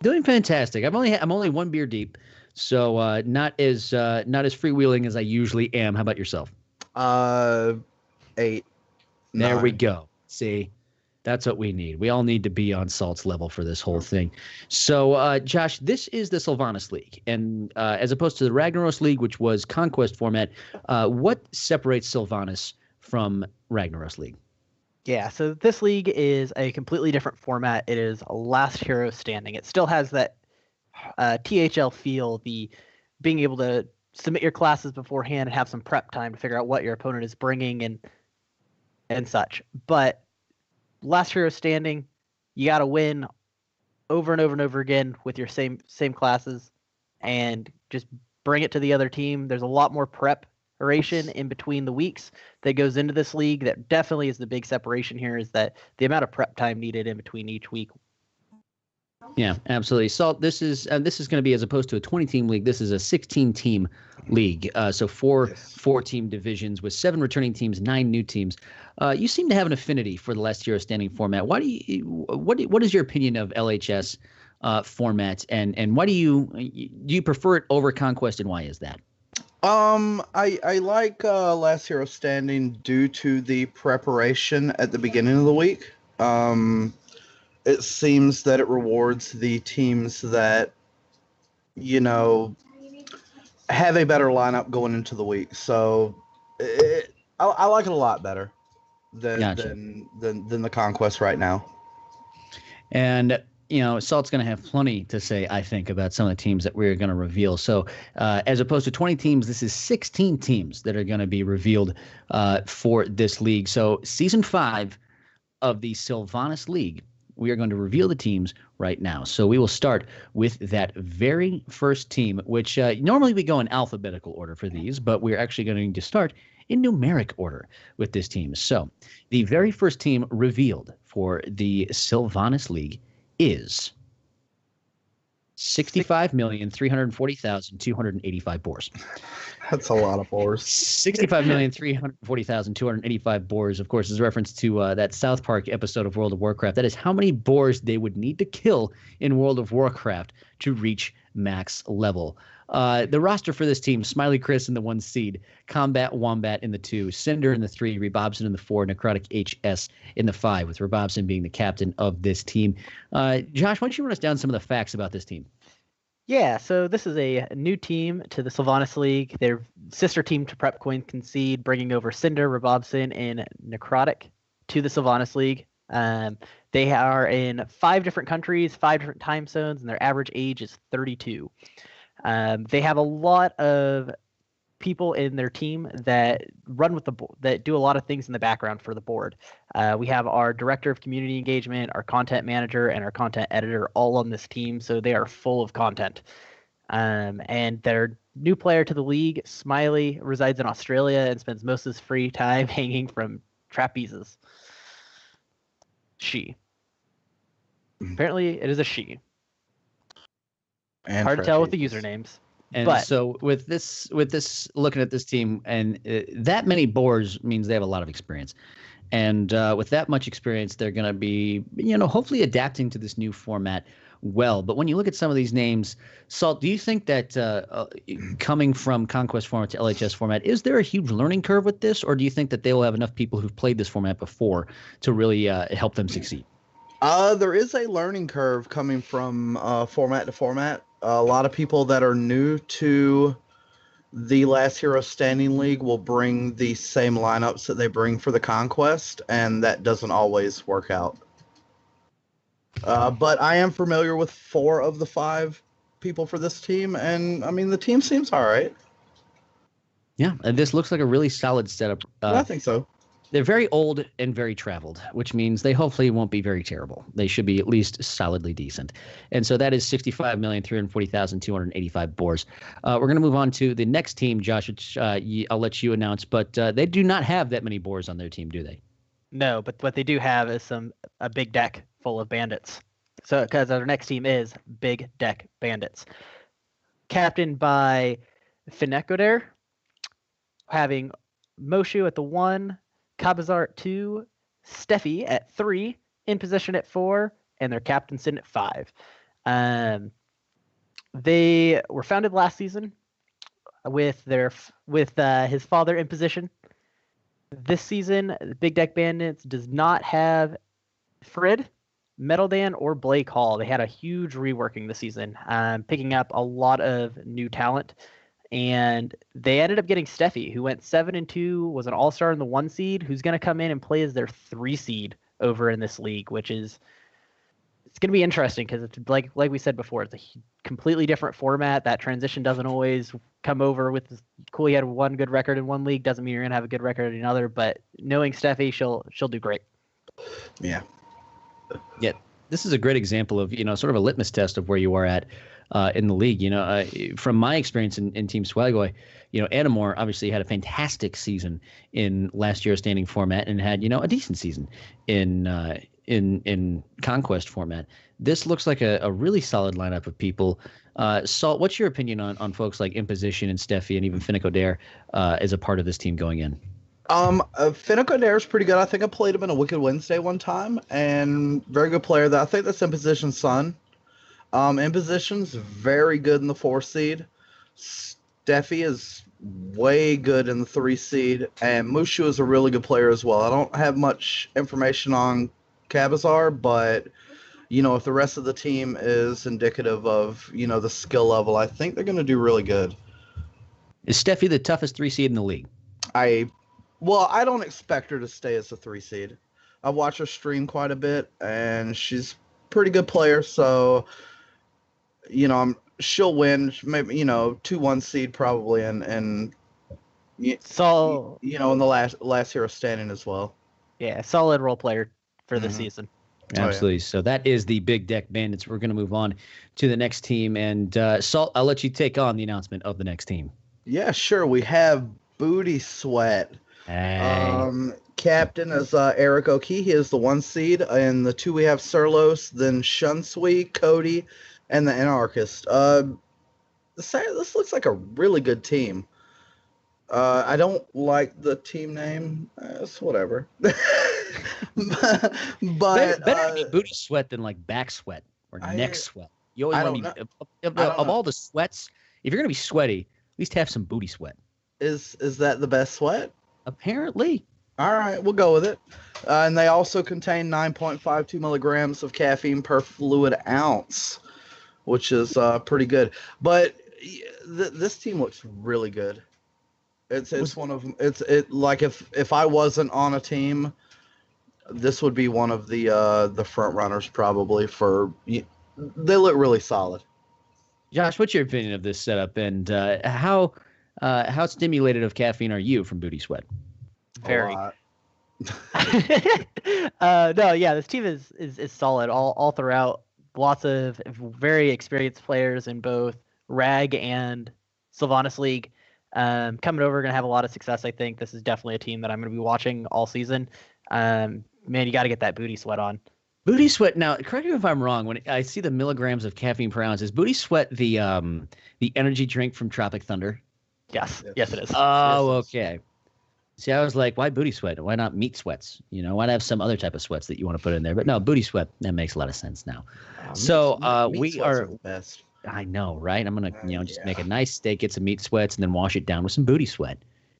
Doing fantastic. I'm only one beer deep, so not as freewheeling as I usually am. How about yourself? 8. There 9. we go. See, that's what we need. We all need to be on Salt's level for this whole thing. So, Josh, this is the Sylvanas League, and as opposed to the Ragnaros League, which was conquest format, what separates Sylvanas from Ragnaros League? Yeah, so this league is a completely different format. It is a last hero standing. It still has that THL feel, the being able to submit your classes beforehand and have some prep time to figure out what your opponent is bringing and such. But last hero standing, you got to win over and over and over again with your same classes and just bring it to the other team. There's a lot more preparation in between the weeks that goes into this league. That definitely is the big separation here, is that the amount of prep time needed in between each week. Yeah, absolutely. Salt, this is going to be, as opposed to a 20-team league, this is a 16-team league. So four-team divisions with 7 returning teams, 9 new teams. You seem to have an affinity for the last hero standing format. What is your opinion of LHS format, and why do you prefer it over Conquest, and why is that? I like Last Hero Standing due to the preparation at the beginning of the week. It seems that it rewards the teams that, have a better lineup going into the week. So I like it a lot better than the Conquest right now. And Salt's going to have plenty to say, I think, about some of the teams that we're going to reveal. So as opposed to 20 teams, this is 16 teams that are going to be revealed for this league. So season 5 of the Sylvanas League, we are going to reveal the teams right now. So we will start with that very first team, which normally we go in alphabetical order for these, but we're actually going to start in numeric order with this team. So the very first team revealed for the Sylvanas League is 65,340,285 boars. That's a lot of boars. 65,340,285 boars, of course, is a reference to that South Park episode of World of Warcraft. That is how many boars they would need to kill in World of Warcraft to reach max level. The roster for this team: Smiley Chris in the 1 seed, Combat Wombat in the 2, Cinder in the 3, Rebobson in the 4, Necrotic HS in the 5, with Rebobson being the captain of this team. Josh, why don't you run us down some of the facts about this team? Yeah, so this is a new team to the Sylvanas League. Their sister team to Prep Coin Concede, bringing over Cinder, Rebobson, and Necrotic to the Sylvanas League. They are in 5 different countries, 5 different time zones, and their average age is 32. They have a lot of people in their team that run with the board, that do a lot of things in the background for the board. We have our director of community engagement, our content manager, and our content editor all on this team, so they are full of content. And their new player to the league, Smiley, resides in Australia and spends most of his free time hanging from trapezes. She. Apparently, it is a she. And hard to tell with the trapezes. usernames. And But- so with this, looking at this team, and that many boars means they have a lot of experience. And with that much experience, they're going to be, hopefully adapting to this new format well. But when you look at some of these names, Salt, do you think that coming from Conquest format to LHS format, is there a huge learning curve with this? Or do you think that they will have enough people who've played this format before to really help them succeed? There is a learning curve coming from format to format. A lot of people that are new to the Last Hero Standing League will bring the same lineups that they bring for the Conquest, and that doesn't always work out. But I am familiar with 4 of the 5 people for this team, and I mean, the team seems all right. Yeah, and this looks like a really solid setup. I think so. They're very old and very traveled, which means they hopefully won't be very terrible. They should be at least solidly decent. And so that is 65,340,285 boars. We're going to move on to the next team, Josh, which I'll let you announce. But they do not have that many boars on their team, do they? No, but what they do have is a big deck full of bandits. So, because our next team is Big Deck Bandits, captained by Finecoder, having Moshu at the 1, Kabazar at 2, Steffi at 3, in position at 4, and their captain sitting at 5. They were founded last season with his father in position. This season, the Big Deck Bandits does not have Frid, Metaldan, or Blake Hall. They had a huge reworking this season, picking up a lot of new talent. And they ended up getting Steffi, who went 7-2, was an all-star in the 1 seed, who's going to come in and play as their 3 seed over in this league, which is it's going to be interesting because it's like we said before, it's a completely different format. That transition doesn't always come over with this. Cool, you had 1 good record in 1 league, doesn't mean you're going to have a good record in another. But knowing Steffi, she'll do great. Yeah. Yeah, this is a great example of sort of a litmus test of where you are at in the league. From my experience in Team Swagboy, Anamore obviously had a fantastic season in last year's standing format and had a decent season in Conquest format. This looks like a really solid lineup of people. Salt, what's your opinion on folks like Imposition and Steffi and even Finecoder as a part of this team going in? Finecoder is pretty good. I think I played him in a Wicked Wednesday one time, and very good player. I think that's Imposition's son. Imposition's very good in the 4 seed. Steffi is way good in the 3 seed, and Mushu is a really good player as well. I don't have much information on Kabazar, but if the rest of the team is indicative of the skill level, I think they're going to do really good. Is Steffi the toughest 3 seed in the league? I don't expect her to stay as a 3 seed. I've watched her stream quite a bit, and she's a pretty good player, so she'll win, maybe 2-1 seed probably, and So in the last hero standing as well. yeah, solid role player for the season. Absolutely. So that is the Big Deck Bandits. We're going to move on to the next team, and Salt, I'll let you take on the announcement of the next team. Yeah, sure. We have Booty Sweat. Hey. Captain is Eric Oki. He is the 1 seed. And the 2 we have Surlos, then Shunsui, Cody, and the Anarchist. This looks like a really good team. I don't like the team name. It's whatever. but Better to be booty sweat than like back sweat or neck sweat. You always want to be of all the sweats. If you're gonna be sweaty, at least have some booty sweat. Is that the best sweat? Apparently. All right, we'll go with it. And they also contain 9.52 milligrams of caffeine per fluid ounce, which is pretty good. But this team looks really good. It's one of them. Like if I wasn't on a team, this would be one of the front runners probably for. They look really solid. Josh, what's your opinion of this setup, and how stimulated of caffeine are you from booty sweat? Very. No, yeah, this team is solid all throughout. Lots of very experienced players in both Rag and Sylvanas League. Coming over, going to have a lot of success. I think this is definitely a team that I'm going to be watching all season. Man, you got to get that booty sweat on. Booty sweat. Now, correct me if I'm wrong. When I see the milligrams of caffeine per ounce, is booty sweat the energy drink from Tropic Thunder? Yes, it is. Oh, okay. See, I was like, why booty sweat? Why not meat sweats? Why not have some other type of sweats that you want to put in there? But no, booty sweat. That makes a lot of sense now. Meat sweats are the best. I know, right? I'm gonna, just make a nice steak, get some meat sweats, and then wash it down with some booty sweat.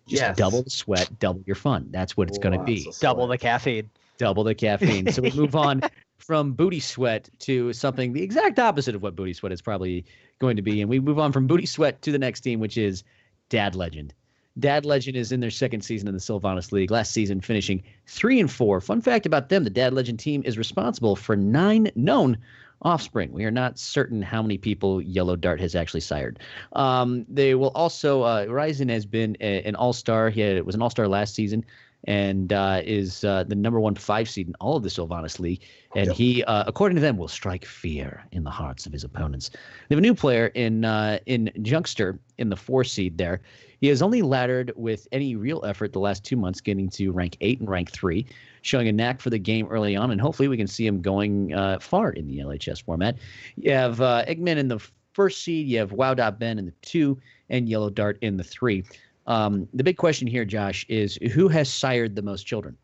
Just double the sweat, double your fun. That's what it's gonna be. Double the caffeine. Double the caffeine. So we move on from booty sweat to something the exact opposite of what booty sweat is probably going to be, and we move on from booty sweat to the next team, which is Dad Legend. Dad Legend is in their second season in the Sylvanas League. Last season, finishing 3-4. Fun fact about them: the Dad Legend team is responsible for 9 known offspring. We are not certain how many people Yellow Dart has actually sired. They will also Ryzen has been an all-star. It was an all-star last season, and is the number 1 5 seed in all of the Sylvanas League. And he, according to them, will strike fear in the hearts of his opponents. They have a new player in Junkster in the 4 seed there. He has only laddered with any real effort the last 2 months, getting to rank 8 and rank 3, showing a knack for the game early on, and hopefully we can see him going far in the LHS format. You have Eggman in the 1st seed, you have WoW.Ben in the 2, and Yellow Dart in the 3. The big question here, Josh, is who has sired the most children?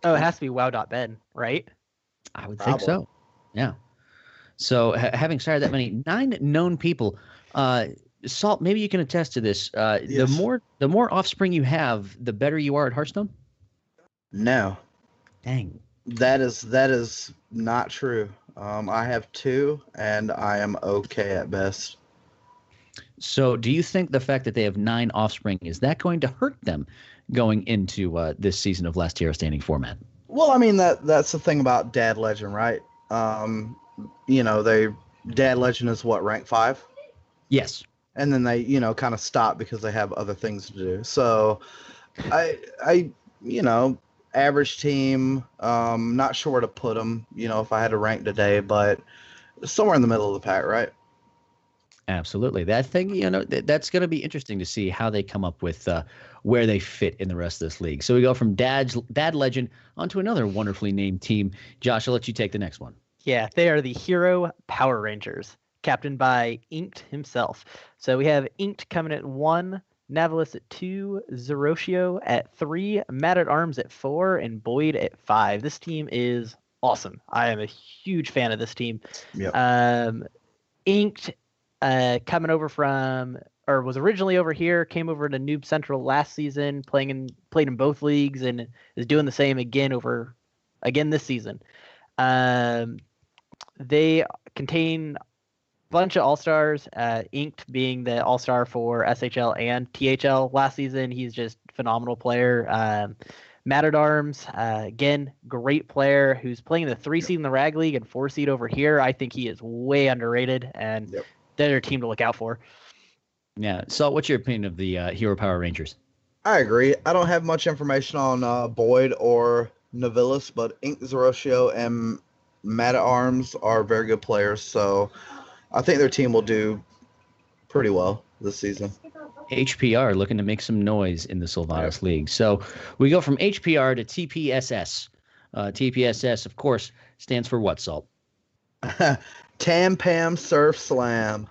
Oh, it has to be WoW.Ben, right? I would think so. Yeah. So having sired that many, 9 known people, Salt, maybe you can attest to this. Yes. The more offspring you have, the better you are at Hearthstone? No. Dang. That is not true. I have 2, and I am okay at best. So do you think the fact that they have 9 offspring, is that going to hurt them going into this season of Last Hero Standing format? Well, I mean, that's the thing about Dad Legend, right? Dad Legend is what, rank 5? Yes. And then they, kind of stop because they have other things to do. So I average team, not sure where to put them, if I had to rank today, but somewhere in the middle of the pack, right? Absolutely. That thing, that's going to be interesting to see how they come up with where they fit in the rest of this league. So we go from Dad Legend onto another wonderfully named team. Josh, I'll let you take the next one. Yeah, they are the Hero Power Rangers, captained by Inked himself. So we have Inked coming at 1, Navalis at 2, Zerotio at 3, Mad at Arms at 4, and Boyd at 5. This team is awesome. I am a huge fan of this team. Yep. Inked coming over from, or was originally over here, came over to Noob Central last season, played in both leagues, and is doing the same again this season. They contain bunch of all-stars, Inked being the all-star for SHL and THL last season. He's just a phenomenal player. Mad at Arms, again, great player who's playing the 3 seed in the Rag League and 4 seed over here. I think he is way underrated, and they're a team to look out for. Yeah. So what's your opinion of the Hero Power Rangers? I agree. I don't have much information on Boyd or Navilis, but Ink, Zerotio, and Mad at Arms are very good players, so I think their team will do pretty well this season. HPR looking to make some noise in the Sylvanas League. So we go from HPR to TPSS. TPSS, of course, stands for what, Salt? Tam Pam Surf Slam.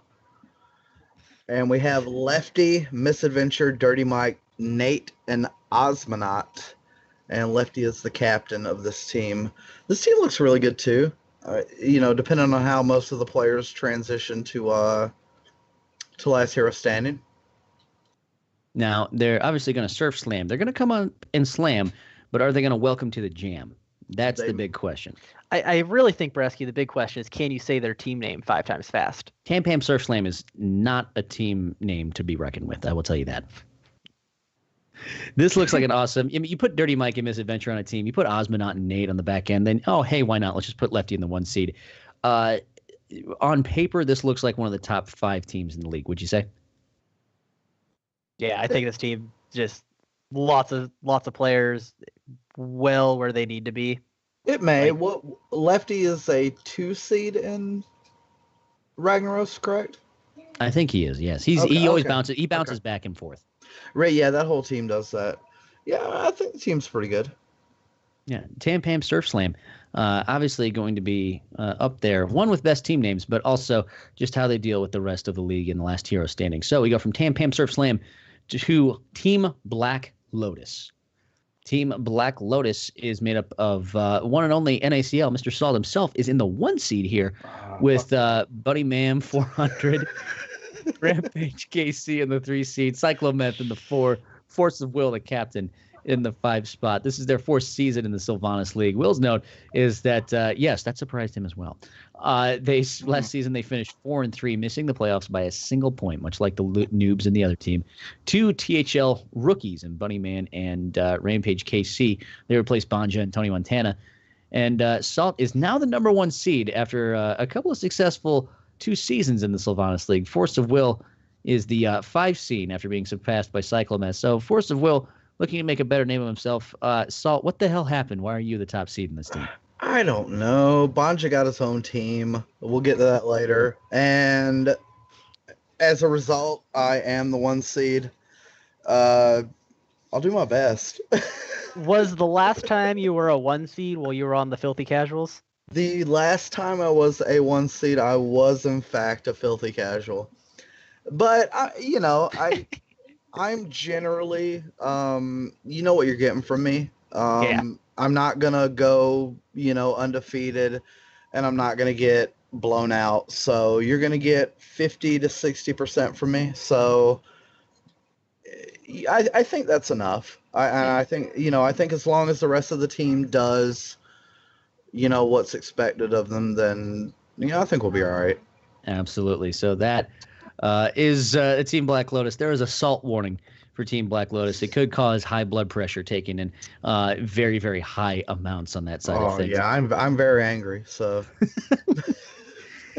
And we have Lefty, Misadventure, Dirty Mike, Nate, and Osmonaut. And Lefty is the captain of this team. This team looks really good too. Depending on how most of the players transition to Last Hero Standing. Now, they're obviously going to surf slam. They're going to come on and slam, but are they going to welcome to the jam? That's the big question. I really think, Bresky, the big question is, can you say their team name 5 times fast? Tam Pam Surf Slam is not a team name to be reckoned with. I will tell you that. This looks like an awesome. I mean, you put Dirty Mike and Misadventure on a team. You put Osmonaut and Nate on the back end. Then, hey, why not? Let's just put Lefty in the 1 seed. On paper, this looks like one of the top 5 teams in the league. Would you say? Yeah, I think this team just lots of players, well where they need to be. It may. Lefty is a 2 seed in Ragnaros, correct? I think he is. Yes, he always bounces. He bounces back and forth. Right. Yeah, that whole team does that. Yeah, I think the team's pretty good. Yeah, Tam Pam Surf Slam, obviously going to be up there. One with best team names, but also just how they deal with the rest of the league in the last hero standing. So we go from Tam Pam Surf Slam to Team Black Lotus. Team Black Lotus is made up of one and only NACL. Mr. Salt himself is in the 1 seed here with Buddy Mam 400, Rampage KC in the 3 seed, Cyclometh in the 4, Force of Will the captain in the 5 spot. This is their 4th season in the Sylvanas League. Will's note is that yes, that surprised him as well. Last season they finished 4-3, missing the playoffs by a single point, much like the noobs in the other team. 2 THL rookies in Bunny Man and Rampage KC. They replaced Banja and Tony Montana. And Salt is now the number 1 seed after a couple of successful 2 seasons in the Sylvanas League. Force of Will is the 5 seed after being surpassed by Cyclometh. So Force of Will looking to make a better name of himself. Salt, what the hell happened? Why are you the top seed in this team? I don't know. Banja got his own team. We'll get to that later. And as a result, I am the 1 seed. I'll do my best. Was the last time you were a 1 seed while you were on the Filthy Casuals? The last time I was a 1 seed, I was in fact a Filthy Casual. But I'm generally, you know what you're getting from me. I'm not going to go, undefeated, and I'm not going to get blown out. So you're going to get 50 to 60% from me. So I think that's enough. I think as long as the rest of the team does, what's expected of them, then, I think we'll be all right. Absolutely. So that is Team Black Lotus. There is a salt warning for Team Black Lotus. It could cause high blood pressure taken in very, very high amounts on that side of things. Yeah, I'm very angry. So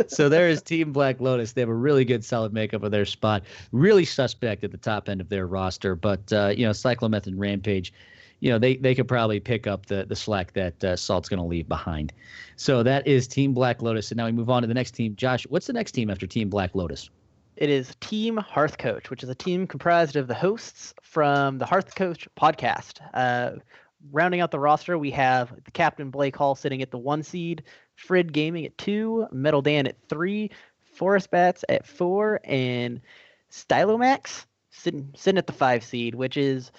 So there is Team Black Lotus. They have a really good, solid makeup of their spot. Really suspect at the top end of their roster. But, Cyclometh and Rampage, they could probably pick up the slack that Salt's going to leave behind. So that is Team Black Lotus. And now we move on to the next team. Josh, what's the next team after Team Black Lotus? It is Team Hearth Coach, which is a team comprised of the hosts from the Hearth Coach podcast. Rounding out the roster, we have the captain Blake Hall sitting at the 1 seed, Frid Gaming at 2, Metal Dan at 3, Forest Bats at 4, and Stylomax sitting at the 5 seed, which is,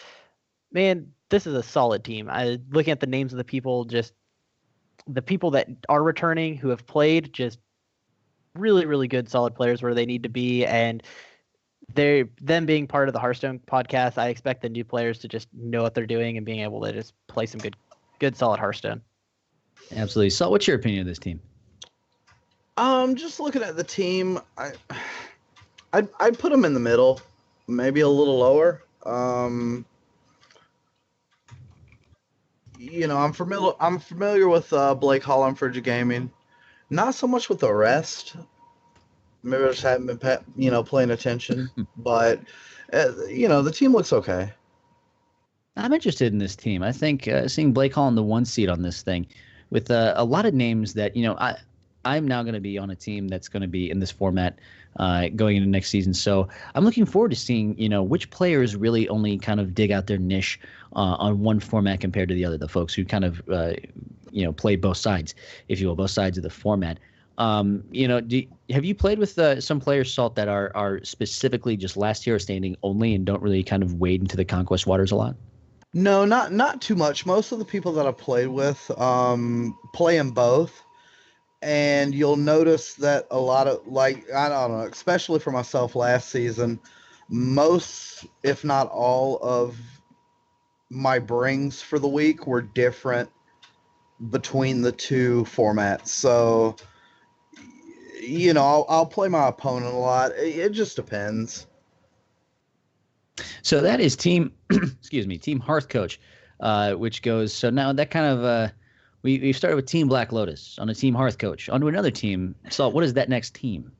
man, this is a solid team. Looking at the names of the people, just the people that are returning who have played, just really, really good, solid players where they need to be. And them being part of the Hearthstone podcast, I expect the new players to just know what they're doing and being able to just play some good, solid Hearthstone. Absolutely. So what's your opinion of this team? Just looking at the team, I'd put them in the middle, maybe a little lower. I'm familiar with Blake Hall and Frigid Gaming. Not so much with the rest. Maybe I just haven't been, paying attention. But, the team looks okay. I'm interested in this team. I think seeing Blake Hall in the 1 seed on this thing with a lot of names that, I'm now going to be on a team that's going to be in this format going into next season. So I'm looking forward to seeing, which players really only kind of dig out their niche on one format compared to the other, the folks who kind of, play both sides, if you will, both sides of the format. Have you played with some players, Salt, that are specifically just last hero standing only and don't really kind of wade into the conquest waters a lot? No, not too much. Most of the people that I played with play in both, and you'll notice that a lot of, like, I don't know, especially for myself last season, most, if not all, of my brings for the week were different between the two formats. So, I'll play my opponent a lot. It just depends. So that is team, excuse me, Team Hearth Coach, which goes. So now that kind of we started with Team Black Lotus on a Team Hearth Coach onto another team. So what is that next team?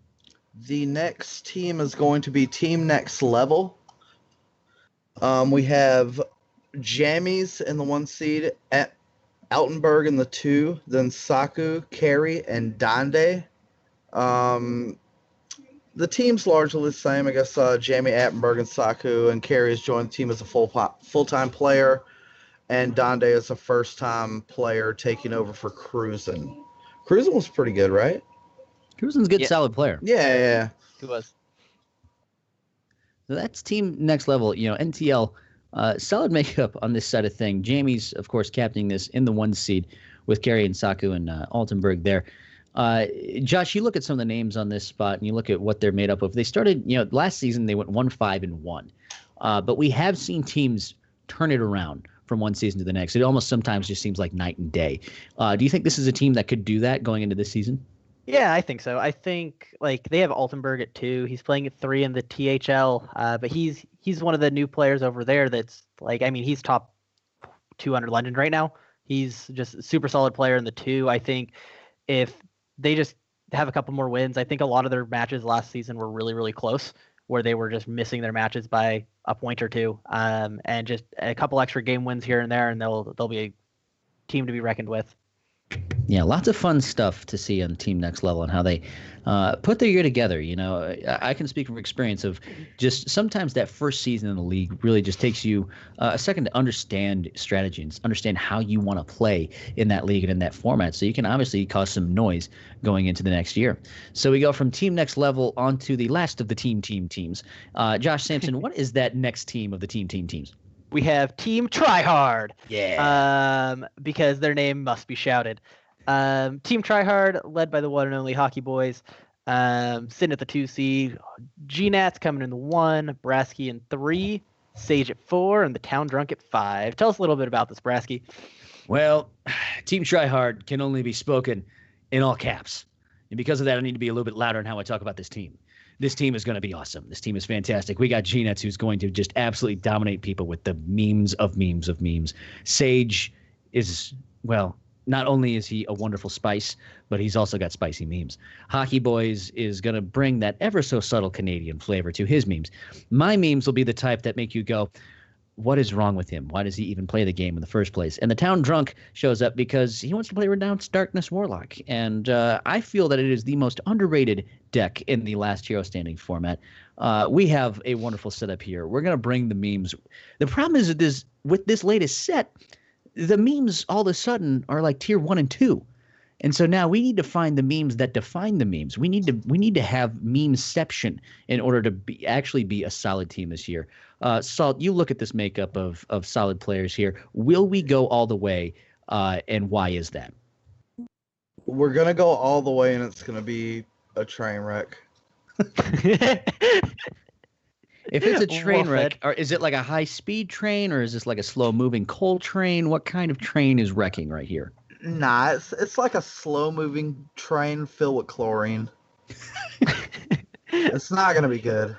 The next team is going to be Team Next Level. We have Jammies in the 1 seed, at Altenberg in the 2, then Saku, Carey, and Dande. The team's largely the same. I guess Jamie Attenberg and Saku and Carey has joined the team as a full-time player, and Donde is a first-time player taking over for Cruisin. Cruisin was pretty good, right? Cruisin's a good, solid player. Yeah. He was. So that's Team Next Level. NTL, solid makeup on this side of thing. Jamie's, of course, captaining this in the 1 seed with Carey and Saku and Altenberg there. Josh, you look at some of the names on this spot and you look at what they're made up of. They started, last season they went 1-5-1. But we have seen teams turn it around from one season to the next. It almost sometimes just seems like night and day. Do you think this is a team that could do that going into this season? Yeah, I think so. I think they have Altenberg at 2. He's playing at 3 in the THL, but he's one of the new players over there that's he's top 200 legend right now. He's just a super solid player in the 2. I think if they just have a couple more wins, I think a lot of their matches last season were really, really close, where they were just missing their matches by a point or two, and just a couple extra game wins here and there, and they'll be a team to be reckoned with. Yeah, lots of fun stuff to see on Team Next Level and how they put their year together. I can speak from experience of just sometimes that first season in the league really just takes you a second to understand strategy and understand how you want to play in that league and in that format. So you can obviously cause some noise going into the next year. So we go from Team Next Level on to the last of the teams. Josh Sampson, what is that next team of the teams? We have Team Tryhard. Yeah. Because their name must be shouted. Team Tryhard, led by the one and only Hockey Boys, sitting at the 2 seed. GNAT's coming in the 1, Brasky in 3, Sage at 4, and the Town Drunk at 5. Tell us a little bit about this, Brasky. Well, Team Tryhard can only be spoken in all caps. And because of that, I need to be a little bit louder in how I talk about this team. This team is going to be awesome. This team is fantastic. We got GNets who's going to just absolutely dominate people with the memes of memes. Sage is, well, not only is he a wonderful spice, but he's also got spicy memes. Hockey Boys is going to bring that ever so subtle Canadian flavor to his memes. My memes will be the type that make you go, what is wrong with him? Why does he even play the game in the first place? And the Town Drunk shows up because he wants to play Renounced Darkness Warlock. And I feel that it is the most underrated deck in the last hero standing format. We have a wonderful setup here. We're going to bring the memes. The problem is with this latest set, the memes all of a sudden are like tier 1 and 2. And so now we need to find the memes that define the memes. We need to have memeception in order to actually be a solid team this year. Salt, you look at this makeup of solid players here. Will we go all the way, and why is that? We're going to go all the way, and it's going to be a train wreck. If it's a train wreck, or is it like a high-speed train, or is this like a slow-moving coal train? What kind of train is wrecking right here? Nah, it's like a slow-moving train filled with chlorine. It's not going to be good.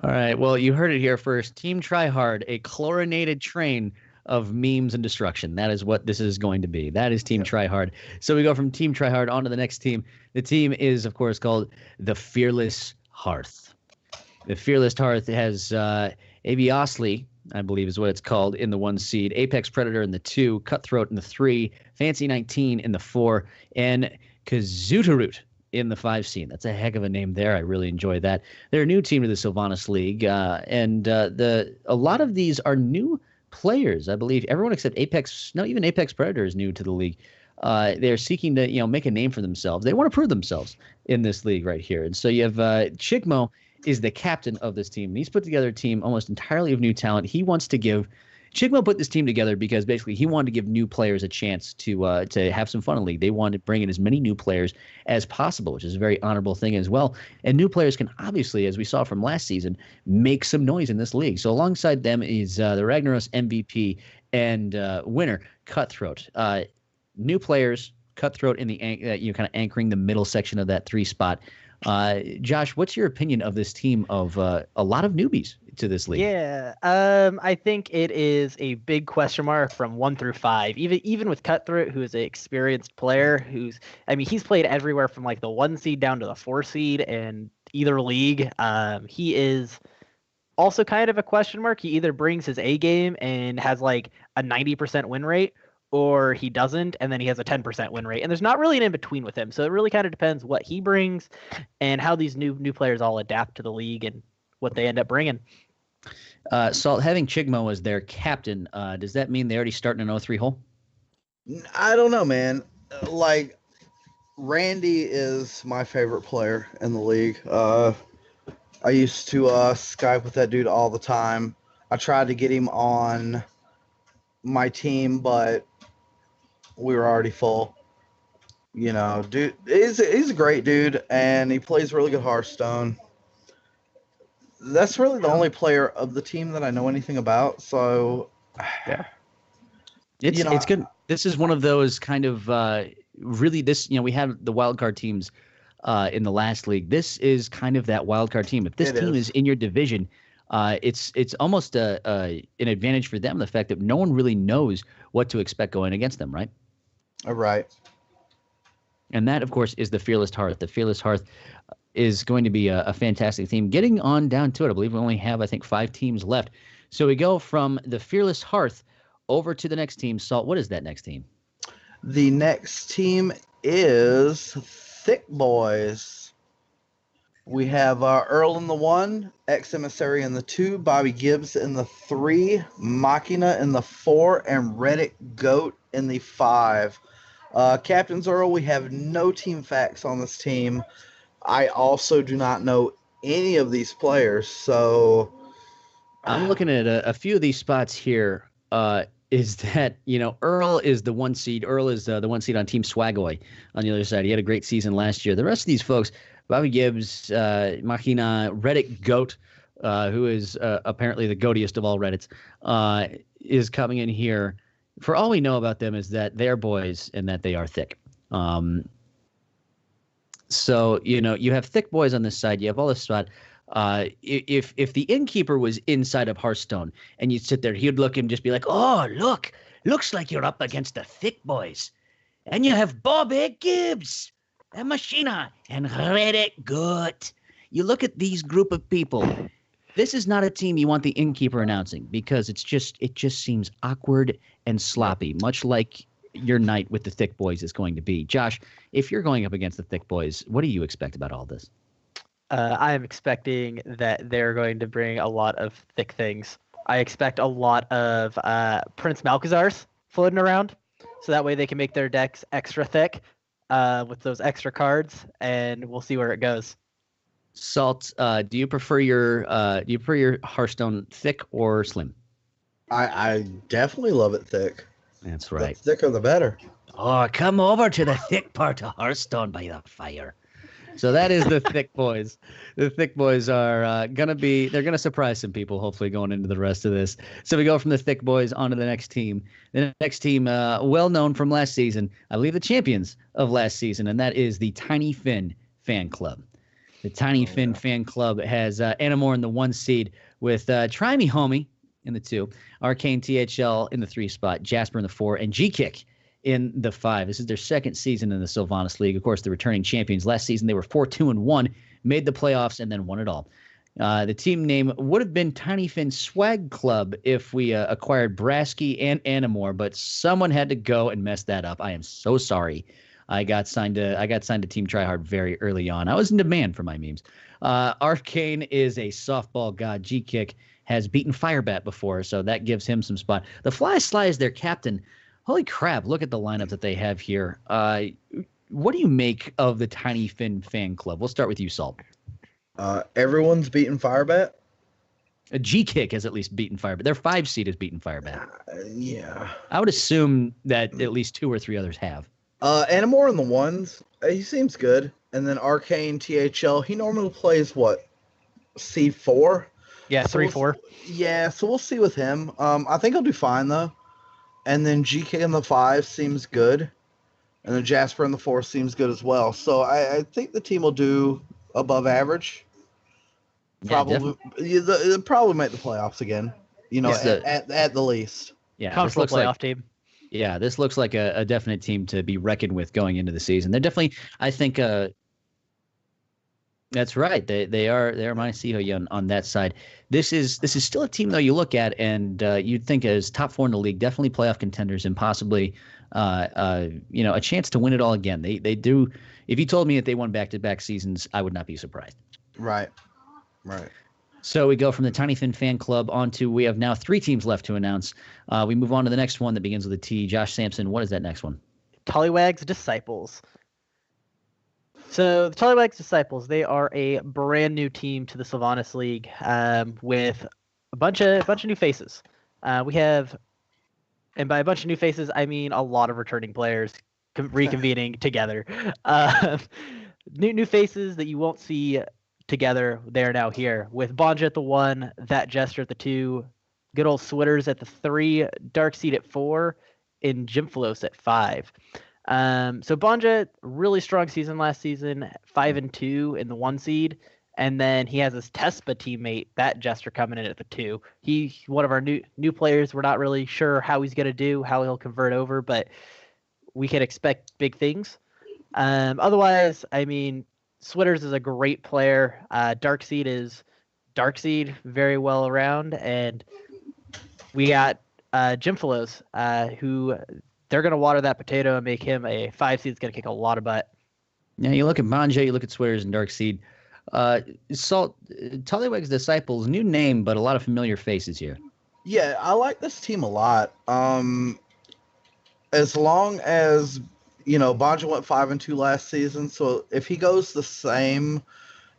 All right, well, you heard it here first. Team Tryhard, a chlorinated train of memes and destruction. That is what this is going to be. That is Team Tryhard. So we go from Team Tryhard on to the next team. The team is, of course, called the Fearless Hearth. The Fearless Hearth has A.B. Osley, I believe is what it's called, in the 1 seed, Apex Predator in the 2, Cutthroat in the 3, Fancy 19 in the 4, and Kazutarut in the 5 seed. That's a heck of a name there. I really enjoy that. They're a new team to the Sylvanas League, and a lot of these are new players. I believe everyone except even Apex Predator is new to the league. they're seeking to make a name for themselves. They want to prove themselves in this league right here. And so you have Chigmo is the captain of this team. And he's put together a team almost entirely of new talent. He wants to give Chigmo put this team together because basically he wanted to give new players a chance to have some fun in the league. They wanted to bring in as many new players as possible, which is a very honorable thing as well. And new players can obviously, as we saw from last season, make some noise in this league. So alongside them is the Ragnaros MVP and winner, Cutthroat. New players, Cutthroat in the kind of anchoring the middle section of that 3 spot. Josh, what's your opinion of this team of a lot of newbies to this league? Yeah, I think it is a big question mark from 1 through 5. Even with Cutthroat, who is an experienced player, he's played everywhere from like the 1 seed down to the 4 seed in either league. He is also kind of a question mark. He either brings his A game and has like a 90% win rate, or he doesn't, and then he has a 10% win rate. And there's not really an in-between with him. So it really kind of depends what he brings and how these new players all adapt to the league and what they end up bringing. Salt, having Chigmo as their captain, does that mean they already start in an 0-3 hole? I don't know, man. Like, Randy is my favorite player in the league. I used to Skype with that dude all the time. I tried to get him on my team, but we were already full. Dude, he's a great dude, and he plays really good Hearthstone. That's really the only player of the team that I know anything about. So, yeah, it's good. This is one of those kind of really this. We had the wildcard teams in the last league. This is kind of that wildcard team. If this team is in your division, it's almost an advantage for them, the fact that no one really knows what to expect going against them, right? All right. And that, of course, is the Fearless Hearth. The Fearless Hearth is going to be a fantastic team. Getting on down to it, I believe we only have, 5 teams left. So we go from the Fearless Hearth over to the next team. Salt, what is that next team? The next team is Thick Boys. We have Earl in the 1, Ex-Emissary in the 2, Bobby Gibbs in the 3, Machina in the 4, and Reddick Goat in the 5. Captain's Earl, we have no team facts on this team. I also do not know any of these players, so I'm looking at a few of these spots here. Is that, Earl is the 1 seed. Earl is the 1 seed on Team Swagoy on the other side. He had a great season last year. The rest of these folks, Bobby Gibbs, Machina, Reddick Goat, who is apparently the goatiest of all Reddits, is coming in here. For all we know about them is that they're boys and that they are thick. So, you have thick boys on this side. You have all this spot. If the innkeeper was inside of Hearthstone and you'd sit there, he'd look and just be like, oh, looks like you're up against the thick boys. And you have Bobby Gibbs and Machina and Reddick Goat. You look at these group of people. This is not a team you want the innkeeper announcing because it just seems awkward and sloppy, much like your night with the thick boys is going to be. Josh, if you're going up against the thick boys, what do you expect about all this? I am expecting that they're going to bring a lot of thick things. I expect a lot of Prince Malchazars floating around, so that way they can make their decks extra thick with those extra cards, and we'll see where it goes. Salt, do you prefer your Hearthstone thick or slim? I definitely love it thick. That's right. The thicker the better. Oh, come over to the thick part of Hearthstone by the fire. So that is the thick boys. The thick boys are they're gonna surprise some people, hopefully, going into the rest of this. So we go from the thick boys on to the next team. The next team, well known from last season, I believe the champions of last season, and that is the Tiny Finn Fan Club. The Tiny Finn Fan Club has Anamore in the 1 seed with Try Me Homie in the 2, Arcane THL in the 3 spot, Jasper in the 4, and G-Kick in the 5. This is their second season in the Sylvanas League. Of course, the returning champions. Last season, they were 4-2-1, made the playoffs, and then won it all. The team name would have been Tiny Finn Swag Club if we acquired Brasky and Anamore, but someone had to go and mess that up. I am so sorry. I got signed to Team Tryhard very early on. I was in demand for my memes. Arcane is a softball god. G-Kick has beaten Firebat before, so that gives him some spot. The Fly Sly is their captain. Holy crap! Look at the lineup that they have here. What do you make of the Tiny Fin fan club? We'll start with you, Salt. Everyone's beaten Firebat. A G Kick has at least beaten Firebat. Their 5 seed has beaten Firebat. Yeah. I would assume that at least 2 or 3 others have. Animor in the ones. He seems good. And then Arcane THL. He normally plays what? Seed 4? Yeah, 3-4. Yeah, so we'll see with him. I think he'll do fine though. And then GK in the 5 seems good. And then Jasper in the 4 seems good as well. So I think the team will do above average. Probably, they'll probably make the playoffs again. You know, at the least. Yeah, Comfortable playoff team. Yeah, this looks like a definite team to be reckoned with going into the season. They're definitely, I think, that's right. They're my Sihoya on that side. This is still a team though you look at and you'd think as top 4 in the league, definitely playoff contenders and possibly a chance to win it all again. They do. If you told me that they won back-to-back seasons, I would not be surprised. Right. So we go from the Tiny Fin fan club on to we have now 3 teams left to announce. We move on to the next one that begins with a T. Josh Sampson, what is that next one? Tollywags Disciples. So the Tollywags Disciples, they are a brand new team to the Sylvanas League with a bunch of new faces. We have, and by a bunch of new faces, I mean a lot of returning players reconvening together. New faces that you won't see together. They are now here with Bonja at the 1, That Jester at the 2, good old Switters at the 3, Darkseed at 4, and Gymphalos at 5. So Bonja, really strong season last season, 5-2 in the 1 seed, and then he has his Tespa teammate, That Jester, coming in at the 2. He's one of our new players. We're not really sure how he's gonna do, how he'll convert over, but we can expect big things. Otherwise, I mean, Switters is a great player. Darkseed is Darkseed, very well around, and we got Gymphalos, who they're going to water that potato and make him a 5 seed. It's going to kick a lot of butt. Yeah, you look at Bonja, you look at Switters and Darkseed. Salt, Tollywags Disciples, new name, but a lot of familiar faces here. Yeah, I like this team a lot. As long as Bonja went 5-2 last season, so if he goes the same,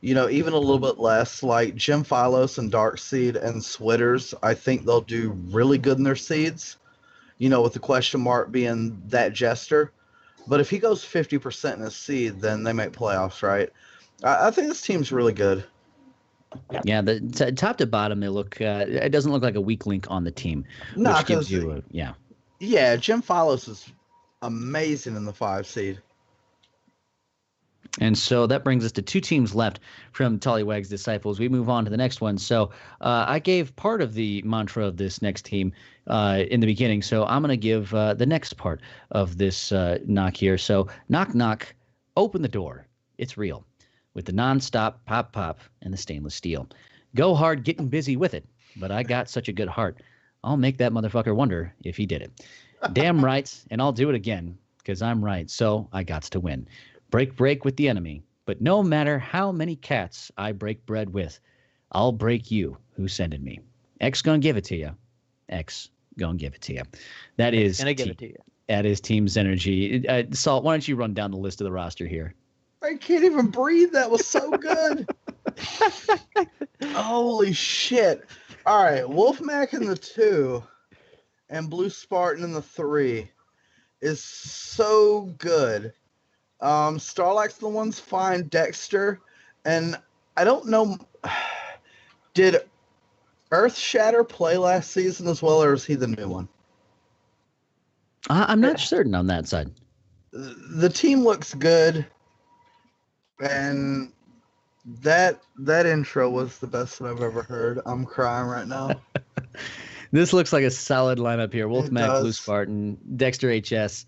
even a little bit less, like Gymphalos and Darkseed and Switters, I think they'll do really good in their seeds. With the question mark being That Jester. But if he goes 50% in his seed, then they make playoffs, right? I think this team's really good. Yeah, the top to bottom, they look. It doesn't look like a weak link on the team, which gives you yeah. Yeah, Gymphalos is amazing in the 5 seed. And so that brings us to 2 teams left from Tollywags Disciples. We move on to the next one. So I gave part of the mantra of this next team in the beginning. So I'm going to give the next part of this knock here. So knock, knock, open the door. It's real. With the nonstop pop, pop, and the stainless steel. Go hard getting busy with it. But I got such a good heart. I'll make that motherfucker wonder if he did it. Damn right, and I'll do it again, because I'm right, so I gots to win. Break with the enemy, but no matter how many cats I break bread with, I'll break you who sending me. X gonna give it to you. X gonna give it to you. That is gonna give it to you. That is Team's energy. Salt, why don't you run down the list of the roster here? I can't even breathe. That was so good. Holy shit. All right, Wolfmac in the 2 and Blue Spartan in the 3 is so good. Starlax's the one's fine. Dexter, and I don't know, did Earth Shatter play last season as well, or is he the new one? I'm not certain on that side. The team looks good, and that intro was the best that I've ever heard. I'm crying right now. This looks like a solid lineup here. Wolfmac, Blue Spartan, Dexter HS.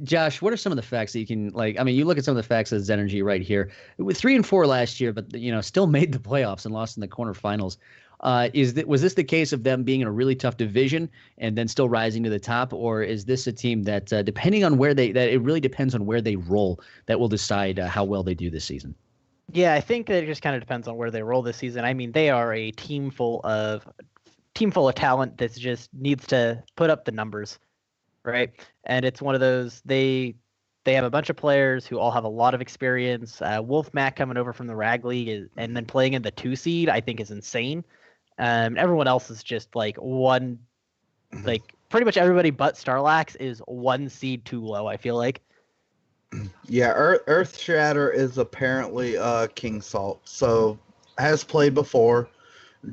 Josh, what are some of the facts that you can you look at some of the facts of Zenergy right here. With 3-4 last year, but still made the playoffs and lost in the quarterfinals. Was this the case of them being in a really tough division and then still rising to the top, or is this a team that depending on where it really depends on where they roll that will decide how well they do this season? Yeah, I think that it just kind of depends on where they roll this season. I mean, they are a team full of talent that just needs to put up the numbers. right? And it's one of those they have a bunch of players who all have a lot of experience. Wolf Mac coming over from the Rag League and then playing in the 2 seed, I think is insane. Everyone else is just like pretty much everybody but Starlax is 1 seed too low, I feel like. Yeah, Earth Shatter is apparently King Salt, so has played before,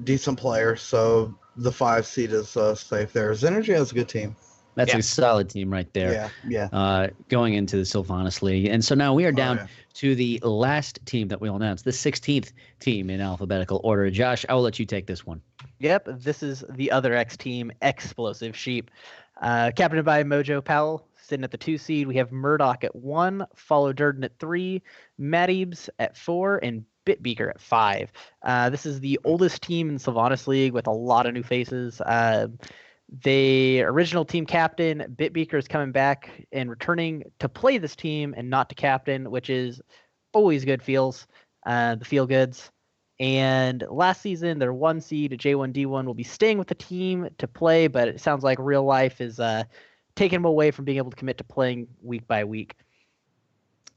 decent player, so the 5 seed is safe there. Xenergy has a good team. That's a solid team right there. Yeah. Going into the Sylvanas League. And so now we are down to the last team that we'll announce, the 16th team in alphabetical order. Josh, I will let you take this one. Yep, this is the other X team, Explosive Sheep. Captained by Mojo Powell, sitting at the 2 seed. We have Murdoch at 1, Follow Durden at 3, Madibs at 4, and Bitbeaker at 5. This is the oldest team in Sylvanas League with a lot of new faces. The original team captain, Bitbeaker, is coming back and returning to play this team and not to captain, which is always good feels, the feel goods. And last season, their 1 seed, J1D1, will be staying with the team to play, but it sounds like real life is taking them away from being able to commit to playing week by week.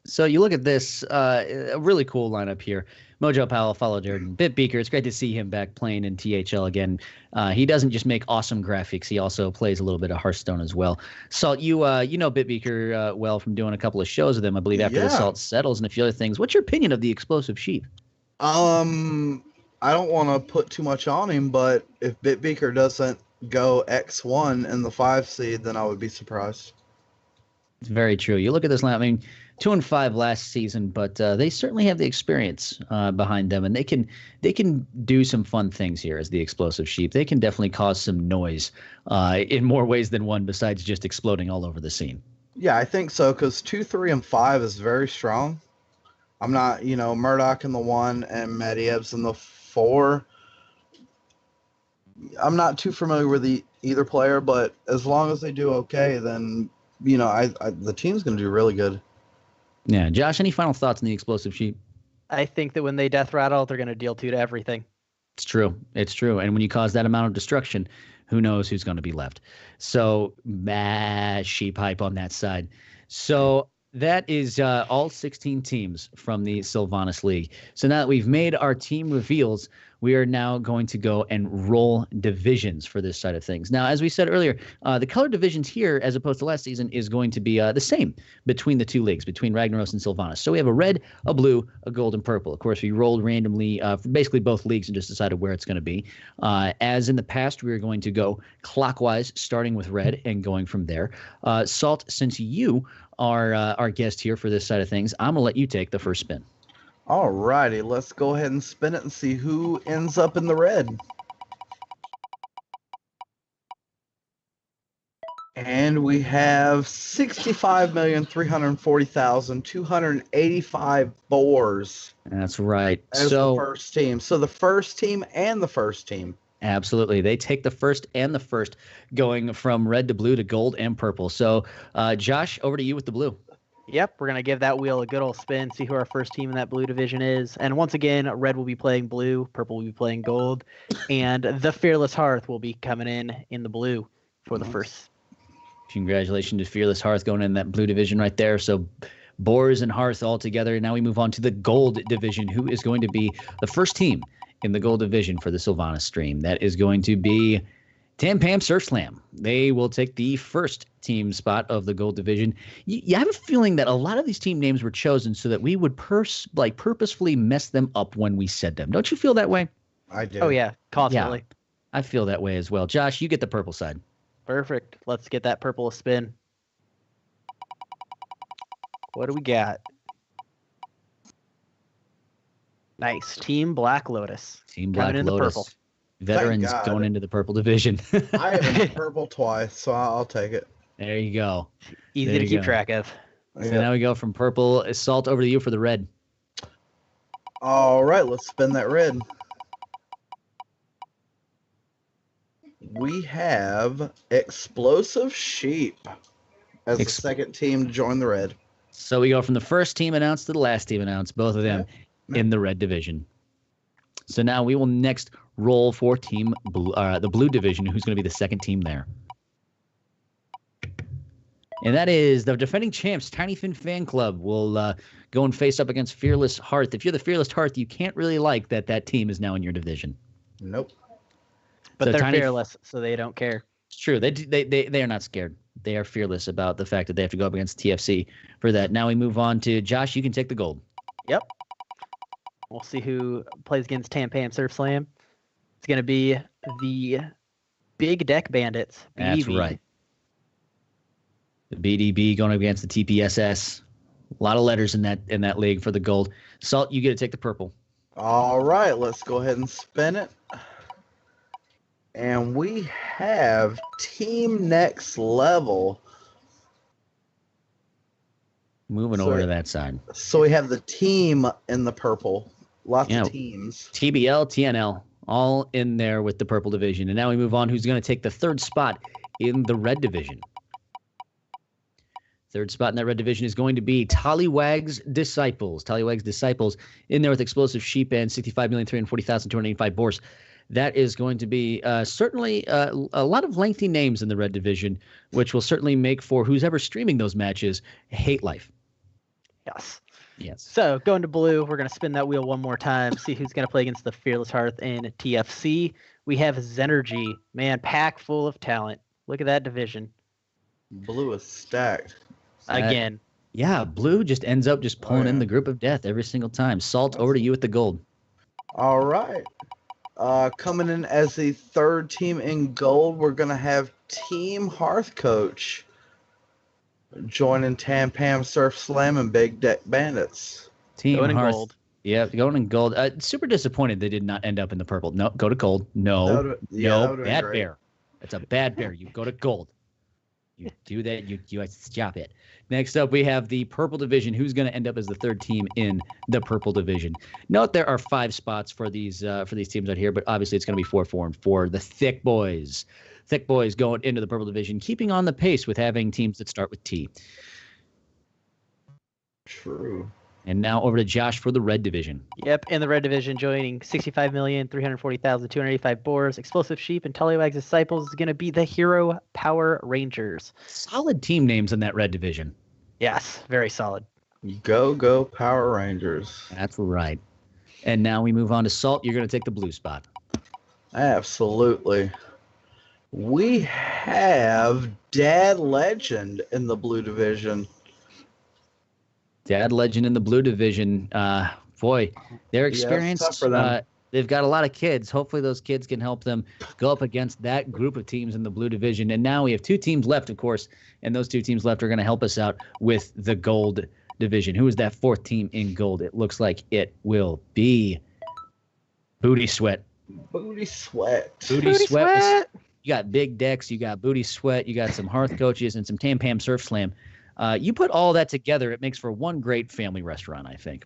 So you look at this, a really cool lineup here. Mojo Powell, Follow Durden, Bitbeaker. It's great to see him back playing in THL again. He doesn't just make awesome graphics. He also plays a little bit of Hearthstone as well. Salt, you know Bitbeaker well from doing a couple of shows with him, I believe, after the Salt settles and a few other things. What's your opinion of the Explosive Sheep? I don't want to put too much on him, but if Bitbeaker doesn't go X1 in the 5 seed, then I would be surprised. It's very true. You look at this lineup, I mean, 2-5 last season, but they certainly have the experience behind them, and they can do some fun things here as the Explosive Sheep. They can definitely cause some noise in more ways than one, besides just exploding all over the scene. Yeah, I think so, because 2, 3, and 5 is very strong. I'm not, Murdoch in the 1 and Madibs in the 4. I'm not too familiar with either player, but as long as they do okay, then the team's going to do really good. Yeah, Josh, any final thoughts on the Explosive Sheep? I think that when they death rattle, they're going to deal 2 to everything. It's true. It's true. And when you cause that amount of destruction, who knows who's going to be left? So, sheep hype on that side. So that is all 16 teams from the Sylvanas League. So now that we've made our team reveals, we are now going to go and roll divisions for this side of things. Now, as we said earlier, the color divisions here, as opposed to last season, is going to be the same between the 2 leagues, between Ragnaros and Sylvanas. So we have a red, a blue, a gold, and purple. Of course, we rolled randomly for basically both leagues and just decided where it's going to be. As in the past, we are going to go clockwise, starting with red and going from there. Salt, since you are our guest here for this side of things, I'm going to let you take the first spin. All righty, let's go ahead and spin it and see who ends up in the red. And we have 65,340,285 boars. That's right. As the first team. So the first team and the first team. Absolutely. They take the first and the first, going from red to blue to gold and purple. So, Josh, over to you with the blue. Yep, we're going to give that wheel a good old spin, see who our first team in that blue division is. And once again, red will be playing blue, purple will be playing gold, and the Fearless Hearth will be coming in the blue for the first. Congratulations to Fearless Hearth going in that blue division right there. So Boars and Hearth all together. Now we move on to the gold division. Who is going to be the first team in the gold division for the Sylvanas stream? That is going to be Tam Pam Surf Slam. They will take the first team spot of the gold division. You have a feeling that a lot of these team names were chosen so that we would purposefully mess them up when we said them. Don't you feel that way? I do. Oh, yeah, constantly. Yeah, I feel that way as well. Josh, you get the purple side. Perfect. Let's get that purple a spin. What do we got? Nice. Team Black Lotus. Team Black Lotus. The purple. Veterans going into the purple division. I have been purple twice, so I'll take it. There you go. Easy to keep track of. So now we go from purple. Salt, over to you for the red. All right, let's spin that red. We have Explosive Sheep as the second team to join the red. So we go from the first team announced to the last team announced, both of them in the red division. So now we will next roll for team blue, the blue division, who's going to be the second team there. And that is the defending champs, Tiny Fin Fan Club, will go and face up against Fearless Hearth. If you're the Fearless Hearth, you can't really like that team is now in your division. Nope. But So they're Tiny- fearless, so they don't care. It's true. They are not scared. They are fearless about the fact that they have to go up against TFC for that. Now we move on to Josh. You can take the gold. Yep. We'll see who plays against Tam Surf Slam. It's going to be the Big Deck Bandits. That's BDB. right. The BDB going up against the TPSS. A lot of letters in that league for the gold. Salt, you get to take the purple. All right, let's go ahead and spin it. And we have Team Next Level. Moving So- over to that side. So we have the team in the purple. Lots Yeah. of teams. TBL, TNL, all in there with the purple division. And now we move on. Who's going to take the third spot in the red division? Third spot in that red division is going to be Tollywag's Disciples. Tollywag's Disciples in there with Explosive Sheep and 65,340,285 boars. That is going to be certainly a lot of lengthy names in the red division, which will certainly make for who's ever streaming those matches hate life. Yes. Yes. So going to blue, we're going to spin that wheel one more time, see who's going to play against the Fearless Hearth in TFC. We have Zenergy, man, pack full of talent. Look at that division. Blue is stacked. Again. Yeah, blue just ends up just pulling in yeah. the group of death every single time. Salt, over to you with the gold. All right. Coming in as the third team in gold, we're going to have Team Hearth Coach joining Tam Surf Slam and Big Deck Bandits. Team Going in Hearth. gold. Yeah, going in gold. Super disappointed they did not end up in the purple. No, go to gold. That No, would've- yeah, that no, would've been bad great. bear. That's a bad bear. You go to gold. You do that. You stop it. Next up, we have the purple division. Who's going to end up as the third team in the purple division? Note there are 5 spots for these teams out here, but obviously it's going to be 4, 4, and 4. The Thick Boys. Thick Boys going into the purple division, keeping on the pace with having teams that start with T. True. And now over to Josh for the red division. Yep, in the red division, joining 65,340,285 boars, Explosive Sheep, and Tollywag's Disciples is going to be the Hero Power Rangers. Solid team names in that red division. Yes, very solid. Go Power Rangers. That's right. And now we move on to Salt. You're going to take the blue spot. Absolutely. We have Dad Legend in the blue division. Dad Legend in the blue division. Boy, they're it's experienced. tough for them. They've got a lot of kids. Hopefully those kids can help them go up against that group of teams in the blue division. And now we have 2 teams left, of course, and those 2 teams left are going to help us out with the gold division. Who is that 4th team in gold? It looks like it will be Booty Sweat. Booty Sweat. Booty Sweat. You got Big Decks, you got Booty Sweat, you got some Hearth Coaches, and some Tam Surf Slam. You put all that together, it makes for one great family restaurant, I think.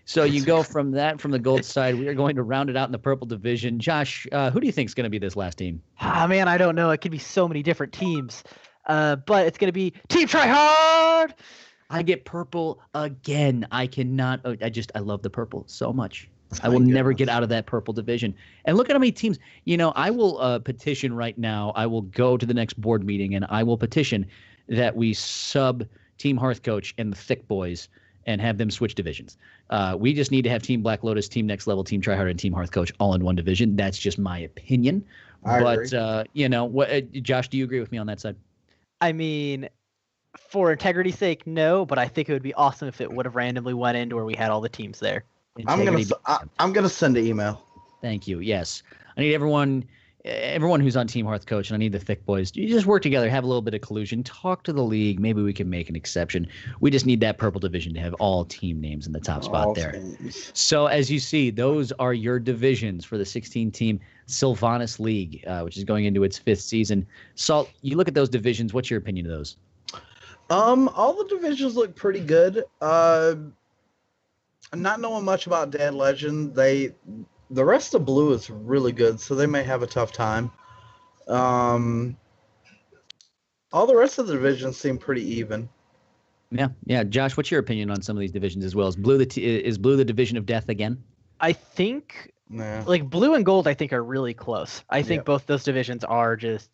So you go from the gold side. We are going to round it out in the purple division. Josh, who do you think is going to be this last team? Ah, man, I don't know. It could be so many different teams. But it's going to be Team Try Hard. I get purple again. I cannot. I love the purple so much. I My will never goodness. get out of that purple division. And look at how many teams. I will petition right now. I will go to the next board meeting and I will petition that we sub Team Hearth Coach and the Thick Boys and have them switch divisions. We just need to have Team Black Lotus, Team Next Level, Team Tryhard, and Team Hearth Coach all in one division. That's just my opinion. I But agree. Josh, do you agree with me on that side? I mean, for integrity's sake, no, but I think it would be awesome if it would have randomly went into where we had all the teams there. I'm Integrity- gonna send an email. Thank you. Yes, I need everyone who's on Team Hearth Coach, and I need the Thick Boys. You just work together, have a little bit of collusion, talk to the league. Maybe we can make an exception. We just need that purple division to have all team names in the top spot All there. teams. So as you see, those are your divisions for the 16-team Sylvanas League, which is going into its 5th season. Salt, you look at those divisions. What's your opinion of those? All the divisions look pretty good. Not knowing much about Dad Legend, the rest of blue is really good, so they may have a tough time. All the rest of the divisions seem pretty even. Yeah. Josh, what's your opinion on some of these divisions as well? Is blue the division of death again? I think, Nah. like, blue and gold, I think, are really close. I think Yep. both those divisions are just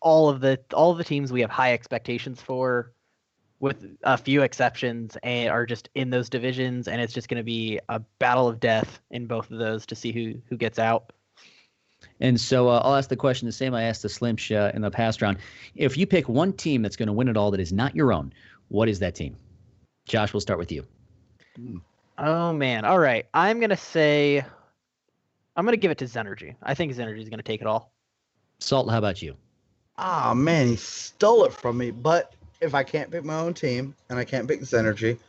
all of the teams we have high expectations for, with a few exceptions, and are just in those divisions, and it's just going to be a battle of death in both of those to see who gets out. And so I'll ask the question the same I asked the Slimsh in the past round. If you pick one team that's going to win it all that is not your own, what is that team? Josh, we'll start with you. Oh, man. All right. I'm going to give it to Zenergy. I think Zenergy is going to take it all. Salt, how about you? Ah, man, he stole it from me. But if I can't pick my own team and I can't pick Zenergy,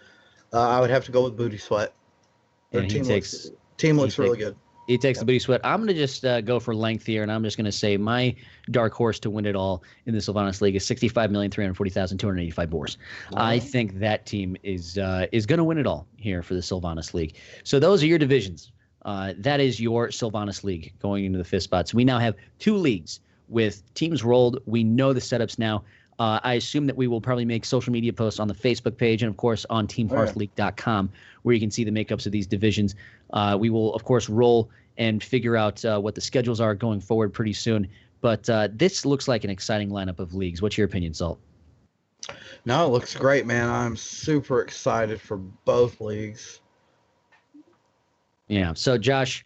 I would have to go with Booty Sweat. Their And team looks really good. He takes the Booty Sweat. I'm going to just go for length here, and I'm just going to say my dark horse to win it all in the Sylvanas League is 65,340,285 boars. Wow. I think that team is going to win it all here for the Sylvanas League. So those are your divisions. That is your Sylvanas League going into the fifth spots. We now have 2 leagues with teams rolled. We know the setups now. I assume that we will probably make social media posts on the Facebook page and, of course, on teamhearthleague.com where you can see the makeups of these divisions. We will, of course, roll and figure out what the schedules are going forward pretty soon. But this looks like an exciting lineup of leagues. What's your opinion, Salt? No, it looks great, man. I'm super excited for both leagues. Yeah. So, Josh,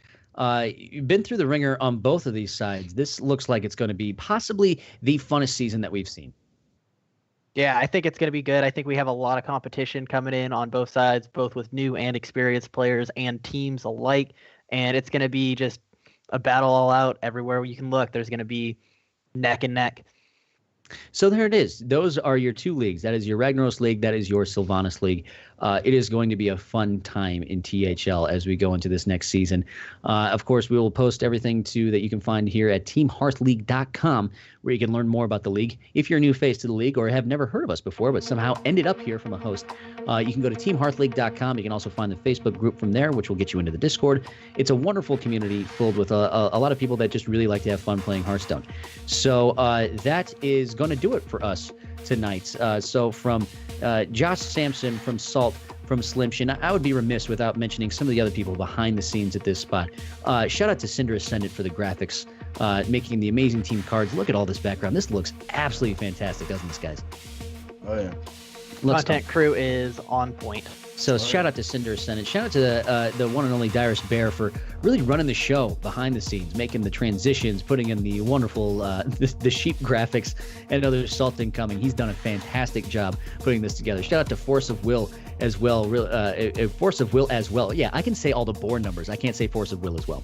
you've been through the ringer on both of these sides. This looks like it's going to be possibly the funnest season that we've seen. Yeah, I think it's going to be good. I think we have a lot of competition coming in on both sides, both with new and experienced players and teams alike. And it's going to be just a battle all out everywhere you can look. There's going to be neck and neck. So there it is. Those are your 2 leagues. That is your Ragnaros League. That is your Sylvanas League. It is going to be a fun time in THL as we go into this next season. Of course, we will post everything that you can find here at teamhearthleague.com, where you can learn more about the league. If you're a new face to the league or have never heard of us before but somehow ended up here from a host, you can go to teamhearthleague.com. You can also find the Facebook group from there, which will get you into the Discord. It's a wonderful community filled with a lot of people that just really like to have fun playing Hearthstone. So that is going to do it for us tonight. So from Josh Sampson, from Salt, from Slimshin, I would be remiss without mentioning some of the other people behind the scenes at this spot. Shout out to Cinder Ascendant for the graphics, making the amazing team cards. Look at all this background. This looks absolutely fantastic, doesn't this, guys? Oh, yeah. Content crew is on point. So shout out to Cinder Ascendant. Shout out to the one and only Dyrus Bear for really running the show behind the scenes, making the transitions, putting in the wonderful the sheep graphics, and other Salt incoming. He's done a fantastic job putting this together. Shout out to Force of Will as well. Force of Will as well. Yeah, I can say all the board numbers. I can't say Force of Will as well.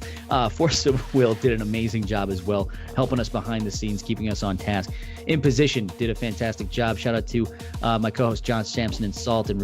Force of Will did an amazing job as well, helping us behind the scenes, keeping us on task. In Position did a fantastic job. Shout out to my co-host John Sampson and Salt, and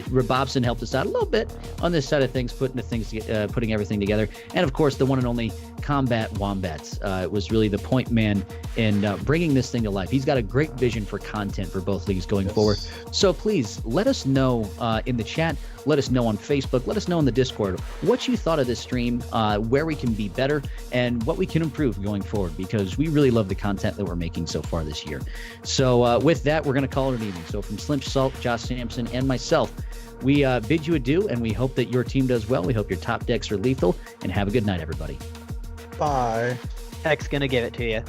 Robobson helped us out a little bit on this side of things, putting everything together. And of course, the one and only Combat Wombats was really the point man in bringing this thing to life. He's got a great vision for content for both leagues going forward. So please let us know in the chat. Let us know on Facebook. Let us know in the Discord what you thought of this stream, where we can be better, and what we can improve going forward, because we really love the content that we're making so far this year. So with that, we're going to call it an evening. So from Slim Salt, Josh Sampson, and myself, we bid you adieu, and we hope that your team does well. We hope your top decks are lethal, and have a good night, everybody. Bye. Tech's going to give it to you.